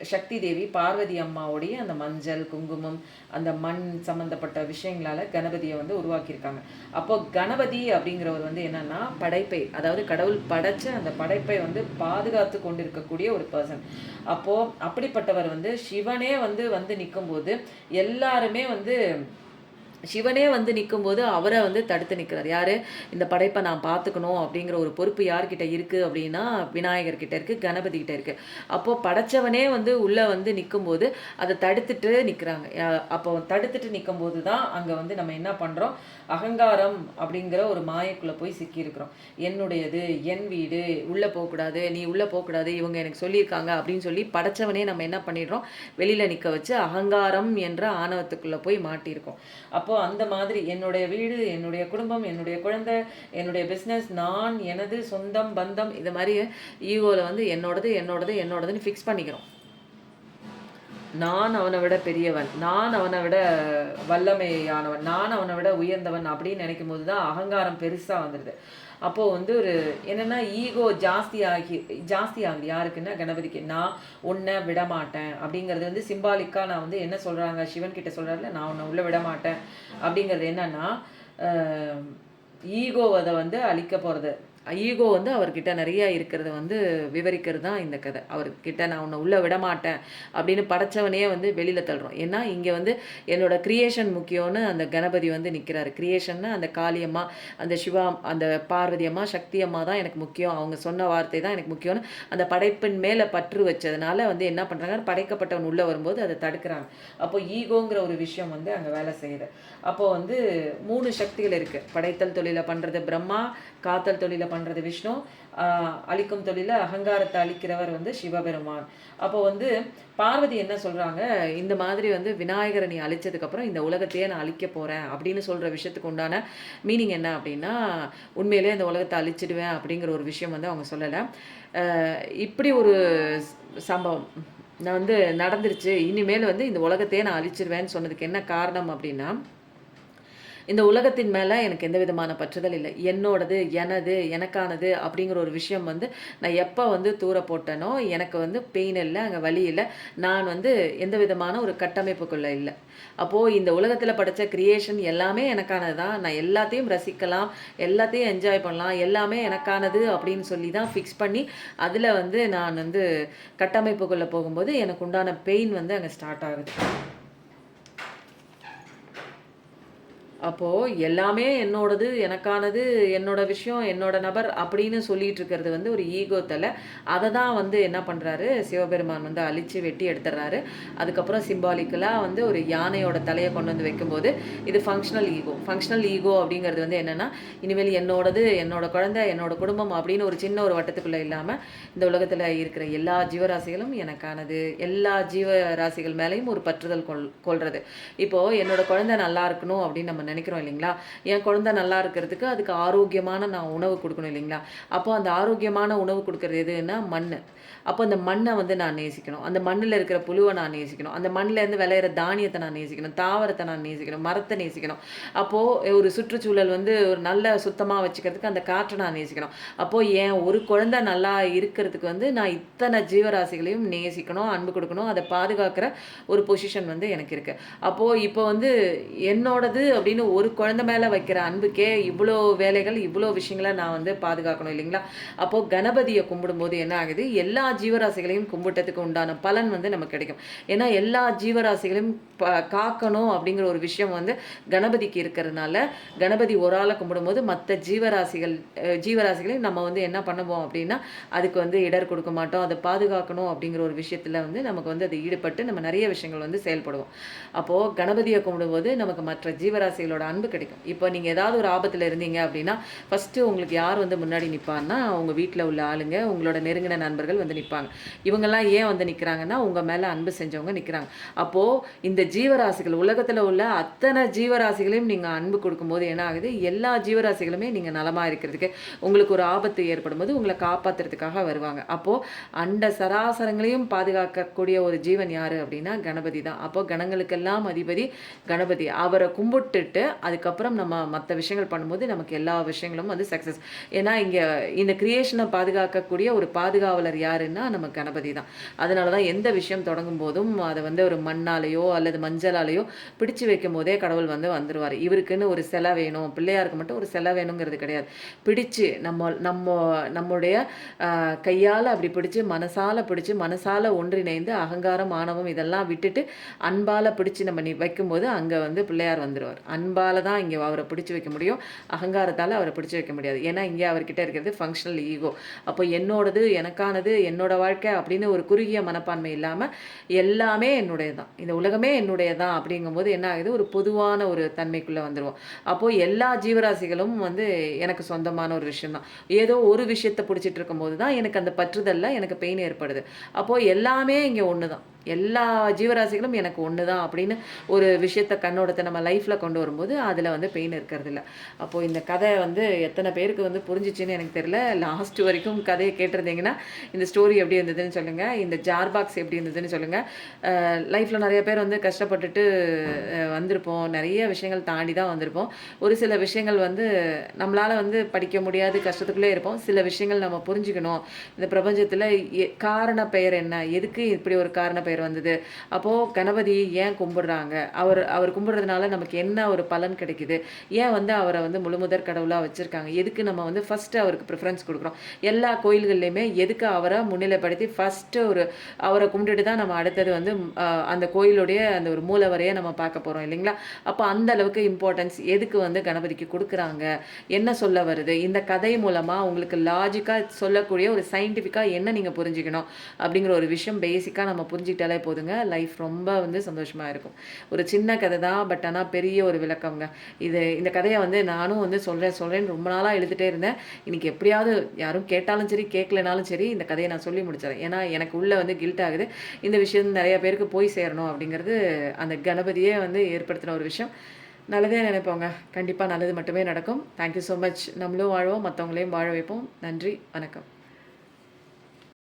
சக்தி தேவி பார்வதி அம்மாவுடைய அந்த மஞ்சள் குங்குமம் அந்த மண் சம்மந்தப்பட்ட விஷயங்களால கணபதியை வந்து உருவாக்கியிருக்காங்க. அப்போ கணபதி அப்படிங்கிறவர் வந்து என்னன்னா படைப்பை, அதாவது கடவுள் படைச்ச அந்த படைப்பை வந்து பாதுகாத்து கொண்டிருக்கக்கூடிய ஒரு பர்சன். அப்போ அப்படிப்பட்டவர் வந்து சிவனே வந்து நிற்கும்போது எல்லாருமே வந்து சிவனே வந்து நிற்கும்போது அவரை வந்து தடுத்து நிற்கிறார். யார்? இந்த படைப்பை நான் பார்த்துக்கணும் அப்படிங்கிற ஒரு பொறுப்பு யார்கிட்ட இருக்குது அப்படின்னா விநாயகர்கிட்ட இருக்குது, கணபதிக்கிட்ட இருக்குது. அப்போது படைச்சவனே வந்து உள்ளே வந்து நிற்கும்போது அதை தடுத்துட்டு நிற்கிறாங்க. அப்போ தடுத்துட்டு நிற்கும்போது தான் அங்கே வந்து நம்ம என்ன பண்ணுறோம், அகங்காரம் அப்படிங்கிற ஒரு மாயக்குள்ளே போய் சிக்கியிருக்கிறோம். என்னுடையது, என் வீடு, உள்ளே போகக்கூடாது, நீ உள்ளே போகக்கூடாது, இவங்க எனக்கு சொல்லியிருக்காங்க அப்படின்னு சொல்லி படைச்சவனே நம்ம என்ன பண்ணிடுறோம், வெளியில் நிற்க வச்சு அகங்காரம் என்ற ஆணவத்துக்குள்ளே போய் மாட்டியிருக்கோம். அப்போது அந்த மாதிரி என்னுடைய வீடு, என்னுடைய குடும்பம், என்னுடைய குழந்தை, என்னுடைய பிஸ்னஸ், நான், எனது, சொந்தம், பந்தம், இது மாதிரி ஈகோவில் வந்து என்னோடதுன்னு ஃபிக்ஸ் பண்ணிக்கிறோம். நான் அவனை விட பெரியவன், நான் அவனை விட வல்லமையானவன், நான் அவனை விட உயர்ந்தவன் அப்படின்னு நினைக்கும் போது தான் அகங்காரம் பெருசாக வந்துடுது. அப்போது வந்து ஒரு என்னென்னா ஈகோ ஜாஸ்தி ஆகுது. யாருக்குன்னா கணபதிக்கு. நான் உன்னை விட மாட்டேன் அப்படிங்கிறது வந்து சிம்பாலிக்காக நான் வந்து என்ன சொல்கிறாங்க, சிவன் கிட்ட சொல்கிறாருல, நான் உன்னை உள்ள விட மாட்டேன் அப்படிங்கிறது என்னன்னா ஈகோவை வந்து அழிக்க போகிறது. ஈகோ வந்து அவர்கிட்ட நிறையா இருக்கிறத வந்து விவரிக்கிறது தான் இந்த கதை. அவர்கிட்ட நான் உன்னை உள்ளே விட மாட்டேன் அப்படின்னு படைச்சவனையே வந்து வெளியில் தள்ளுறோம். ஏன்னா இங்கே வந்து என்னோட கிரியேஷன் முக்கியம்னு அந்த கணபதி வந்து நிற்கிறாரு. கிரியேஷன்னா அந்த காளியம்மா, அந்த சிவா, அந்த பார்வதி அம்மா, சக்தி அம்மா தான் எனக்கு முக்கியம், அவங்க சொன்ன வார்த்தை தான் எனக்கு முக்கியம்னு அந்த படைப்பின் மேலே பற்று வச்சதுனால வந்து என்ன பண்ணுறாங்க, படைக்கப்பட்டவன் உள்ளே வரும்போது அதை தடுக்கிறாங்க. அப்போ ஈகோங்கிற ஒரு விஷயம் வந்து அங்கே வேலை செய்யுது. அப்போது வந்து 3 சக்திகள் இருக்குது. படைத்தல் தொழிலை பண்ணுறது பிரம்மா, காத்தல் தொழிலை பண்ணுறது விஷ்ணு, அழிக்கும் தொழில அகங்காரத்தை அழிக்கிறவர் வந்து சிவபெருமான். அப்போ வந்து பார்வதி என்ன சொல்கிறாங்க, இந்த மாதிரி வந்து விநாயகரை நீ அழிச்சதுக்கப்புறம் இந்த உலகத்தையே நான் அழிக்க போகிறேன் அப்படின்னு சொல்கிற விஷயத்துக்கு உண்டான மீனிங் என்ன அப்படின்னா, உண்மையிலே இந்த உலகத்தை அழிச்சிடுவேன் அப்படிங்கிற ஒரு விஷயம் வந்து அவங்க சொல்லலை. இப்படி ஒரு சம்பவம் நான் வந்து நடந்துருச்சு, இனிமேல் வந்து இந்த உலகத்தையே நான் அழிச்சிடுவேன்னு சொன்னதுக்கு என்ன காரணம் அப்படின்னா, இந்த உலகத்தின் மேலே எனக்கு எந்த விதமான பற்றுதல் இல்லை. என்னோடது, எனது, எனக்கானது அப்படிங்கிற ஒரு விஷயம் வந்து நான் எப்போ வந்து தூர போட்டேனோ எனக்கு வந்து பெயின் இல்லை, அங்கே வலி இல்லை, நான் வந்து எந்த விதமான ஒரு கட்டமைப்புக்குள்ளே இல்லை. அப்போது இந்த உலகத்தில் படைத்த கிரியேஷன் எல்லாமே எனக்கானது தான், நான் எல்லாத்தையும் ரசிக்கலாம், எல்லாத்தையும் என்ஜாய் பண்ணலாம், எல்லாமே எனக்கானது அப்படின்னு சொல்லி தான் ஃபிக்ஸ் பண்ணி அதில் வந்து நான் வந்து கட்டமைப்புக்குள்ளே போகும்போது எனக்கு உண்டான பெயின் வந்து அங்கே ஸ்டார்ட் ஆகுது. அப்போது எல்லாமே என்னோடது, எனக்கானது, என்னோட விஷயம், என்னோட நபர் அப்படின்னு சொல்லிட்டு இருக்கிறது வந்து ஒரு ஈகோ தலை. அதை தான் வந்து என்ன பண்ணுறாரு, சிவபெருமான் வந்து அழித்து வெட்டி எடுத்துடுறாரு. அதுக்கப்புறம் சிம்பாலிக்கலாக வந்து ஒரு யானையோட தலையை கொண்டு வந்து வைக்கும்போது இது ஃபங்க்ஷனல் ஈகோ அப்படிங்கிறது வந்து என்னென்னா, இனிமேல் என்னோடது, என்னோட குழந்தை, என்னோட குடும்பம் அப்படின்னு ஒரு சின்ன ஒரு வட்டத்துக்குள்ளே இல்லாமல் இந்த உலகத்தில் இருக்கிற எல்லா ஜீவராசிகளும் எனக்கானது, எல்லா ஜீவராசிகள் மேலேயும் ஒரு பற்றுதல் கொள்வது. இப்போது என்னோட குழந்தை நல்லா இருக்கணும் அப்படின்னு நம்ம நினைக்கிறோம் இல்லைங்களா, என் குழந்தை நல்லா இருக்கிறதுக்கு அதுக்கு ஆரோக்கியமான நான் உணவு கொடுக்கணும் இல்லைங்களா. அப்போ அந்த ஆரோக்கியமான உணவு கொடுக்கறது எதுன்னா மண். அப்போ அந்த மண்ணை வந்து நான் நேசிக்கணும், அந்த மண்ணில் இருக்கிற புழுவை நான் நேசிக்கணும், அந்த மண்ணிலேருந்து விளையிற தானியத்தை நான் நேசிக்கணும், தாவரத்தை நான் நேசிக்கணும், மரத்தை நேசிக்கணும். அப்போது ஒரு சுற்றுச்சூழல் வந்து ஒரு நல்ல சுத்தமாக வச்சுக்கிறதுக்கு அந்த காற்றை நான் நேசிக்கணும். அப்போது என் ஒரு குழந்தை நல்லா இருக்கிறதுக்கு வந்து நான் இத்தனை ஜீவராசிகளையும் நேசிக்கணும், அன்பு கொடுக்கணும், அதை பாதுகாக்கிற ஒரு பொசிஷன் வந்து எனக்கு இருக்குது. அப்போது இப்போ வந்து என்னோடது அப்படின்னு ஒரு குழந்தை மேலே வைக்கிற அன்புக்கே இவ்வளோ வேலைகள், இவ்வளோ விஷயங்களை நான் வந்து பாதுகாக்கணும் இல்லைங்களா. அப்போது கணபதியை கும்பிடும்போது என்ன ஆகுது, எல்லா ஜீவராசிகளையும் கும்பிட்டதுக்கு உண்டான பலன் வந்து நமக்கு கிடைக்கும். ஏன்னா எல்லா ஜீவராசிகளையும் காக்கணும் அப்படிங்கிற ஒரு விஷயம் வந்து கணபதிக்கு இருக்கிறதுனால கணபதி ஒரு ஆளை கும்பிடும்போது மற்ற ஜீவராசிகளையும் நம்ம வந்து என்ன பண்ணுவோம் அப்படின்னா அதுக்கு வந்து இடர் கொடுக்க மாட்டோம், அதை பாதுகாக்கணும் அப்படிங்கிற ஒரு விஷயத்தில் வந்து நமக்கு வந்து அது ஈடுபட்டு நம்ம நிறைய விஷயங்கள் வந்து செயல்படுவோம். அப்போது கணபதியை கும்பிடும்போது நமக்கு மற்ற ஜீவராசிகள் ஜீவராசிகளோட அன்பு கிடைக்கும். இப்போ நீங்கள் ஏதாவது ஒரு ஆபத்தில் இருந்தீங்க அப்படின்னா ஃபஸ்ட்டு உங்களுக்கு யார் வந்து முன்னாடி நிற்பான்னா உங்கள் வீட்டில் உள்ள ஆளுங்க, உங்களோட நெருங்கின நண்பர்கள் வந்து நிற்பாங்க. இவங்கெல்லாம் ஏன் வந்து நிற்கிறாங்கன்னா உங்கள் மேலே அன்பு செஞ்சவங்க நிற்கிறாங்க. அப்போது இந்த ஜீவராசிகள் உலகத்தில் உள்ள அத்தனை ஜீவராசிகளையும் நீங்கள் அன்பு கொடுக்கும்போது என்ன ஆகுது, எல்லா ஜீவராசிகளுமே நீங்கள் நலமாக இருக்கிறதுக்கு உங்களுக்கு ஒரு ஆபத்து ஏற்படும் போது உங்களை காப்பாற்றுறதுக்காக வருவாங்க. அப்போது அண்ட சராசரங்களையும் பாதுகாக்கக்கூடிய ஒரு ஜீவன் யார் அப்படின்னா கணபதி தான். அப்போது கணங்களுக்கெல்லாம் அதிபதி கணபதி. அவரை கும்பிட்டுட்டு அதுக்கப்புறம் நம்ம மற்ற விஷயங்கள் பண்ணும்போது நமக்கு எல்லா விஷயங்களும் வந்து சக்ஸஸ். ஏன்னா இங்கே இந்த கிரியேஷனை பாதுகாக்கக்கூடிய ஒரு பாதுகாவலர் யாருன்னா நம்ம கணபதி தான். அதனால தான் எந்த விஷயம் தொடங்கும் போதும் அதை வந்து ஒரு மண்ணாலேயோ அல்லது மஞ்சளாலேயோ பிடிச்சு வைக்கும் போதே கடவுள் வந்து வந்துடுவார். இவருக்குன்னு ஒரு சிலை வேணும், பிள்ளையாருக்கு மட்டும் ஒரு சிலை வேணுங்கிறது கிடையாது. பிடிச்சு நம்முடைய கையால் அப்படி பிடிச்சு மனசால ஒன்றிணைந்து அகங்காரம் ஆணவம் இதெல்லாம் விட்டுட்டு அன்பால் பிடிச்சி நம்ம வைக்கும்போது அங்கே வந்து பிள்ளையார் வந்துடுவார். அன்பால் தான் இங்கே அவரை பிடிச்சி வைக்க முடியும், அகங்காரத்தால் அவரை பிடிச்சி வைக்க முடியாது. ஏன்னா இங்கே அவர்கிட்ட இருக்கிறது ஃபங்க்ஷனல் ஈகோ. அப்போ என்னோடது எனக்கானது என்னோட வாழ்க்கை அப்படின்னு ஒரு குறுகிய மனப்பான்மை இல்லாமல் எல்லாமே என்னுடைய தான், இந்த உலகமே என்னுடைய தான் அப்படிங்கும்போது என்ன ஆகுது, ஒரு பொதுவான ஒரு தன்மைக்குள்ளே வந்துடுவோம். அப்போது எல்லா ஜீவராசிகளும் வந்து எனக்கு சொந்தமான ஒரு விஷயம் தான். ஏதோ ஒரு விஷயத்தை பிடிச்சிட்டு இருக்கும்போது தான் எனக்கு அந்த பற்றுதலில் எனக்கு பெயின் ஏற்படுது. அப்போது எல்லாமே இங்கே ஒன்று தான், எல்லா ஜீவராசிகளும் எனக்கு ஒன்று தான் அப்படின்னு ஒரு விஷயத்தை கண்ணோடத்தை நம்ம லைஃப்பில் கொண்டு வரும்போது அதில் வந்து பெயின் இருக்கிறது இல்லை. அப்போது இந்த கதை வந்து எத்தனை பேருக்கு வந்து புரிஞ்சிச்சின்னு எனக்கு தெரியல. லாஸ்ட் வரைக்கும் கதையை கேட்டிருந்தீங்கன்னா இந்த ஸ்டோரி எப்படி இருந்ததுன்னு சொல்லுங்கள், இந்த ஜார் பாக்ஸ் எப்படி இருந்ததுன்னு சொல்லுங்கள். லைஃப்பில் நிறைய பேர் வந்து கஷ்டப்பட்டுட்டு வந்திருப்போம், நிறைய விஷயங்கள் தாண்டி தான் வந்திருப்போம். ஒரு சில விஷயங்கள் வந்து நம்மளால் வந்து படிக்க முடியாது, கஷ்டத்துக்குள்ளே இருப்போம். சில விஷயங்கள் நம்ம புரிஞ்சுக்கணும். இந்த பிரபஞ்சத்தில் காரண பெயர் என்ன, எதுக்கு இப்படி ஒரு காரண பெயர் வந்தது, அப்போது கணபதி ஏன் கும்பிடுறாங்க, அவர் கும்பிடுறதுனால நமக்கு என்ன ஒரு பலன் கிடைக்குது, ஏன் வந்து அவரை வந்து முழுமுதற் கடவுளாக வச்சுருக்காங்க, எதுக்கு நம்ம வந்து ஃபஸ்ட்டு அவருக்கு ப்ரிஃபரன்ஸ் கொடுக்குறோம். எல்லா கோயில்கள்லையுமே எதுக்கு அவரை முன்னிலைப்படுத்தி ஃபஸ்ட்டு அவரை கும்பிட்டுட்டு தான் நம்ம அடுத்தது வந்து அந்த கோயிலுடைய அந்த ஒரு மூலவரையை நம்ம பார்க்க போகிறோம் இல்லைங்களா. அப்போ அந்த அளவுக்கு இம்பார்ட்டன்ஸ் எதுக்கு வந்து கணபதிக்கு கொடுக்குறாங்க, என்ன சொல்ல வருது, இந்த கதை மூலமாக உங்களுக்கு லாஜிக்காக சொல்லக்கூடிய ஒரு சயின்டிஃபிக்காக என்ன நீங்கள் புரிஞ்சுக்கணும் அப்படிங்கிற ஒரு விஷயம் பேசிக்காக நம்ம புரிஞ்சுக்கிட்டாலே போதுங்க, லைஃப் ரொம்ப வந்து சந்தோஷமாக இருக்கும். ஒரு சின்ன கதை தான், பட் ஆனால் பெரிய ஒரு விளக்கம்ங்க. இந்த கதையை வந்து நானும் வந்து சொல்கிறேன்னு ரொம்ப நாளாக எழுதிட்டே இருந்தேன். இன்றைக்கி எப்படியாவது யாரும் கேட்டாலும் சரி கேட்கலனாலும் சரி இந்த கதையை நான் சொல்லி முடிச்சிடறேன். ஏன்னா எனக்கு உள்ளே வந்து கில்ட் ஆகுது, இந்த விஷயம் நிறைய பேருக்கு போய் சேரணும் அப்படிங்கிறது அந்த கணபதியே வந்து ஏற்படுத்தின ஒரு விஷயம். நல்லதே நினைப்போங்க, கண்டிப்பாக நல்லது மட்டுமே நடக்கும். Thank you so much. நம்மளும் வாழ்வோம், மற்றவங்களையும் வாழ வைப்போம். நன்றி, வணக்கம்.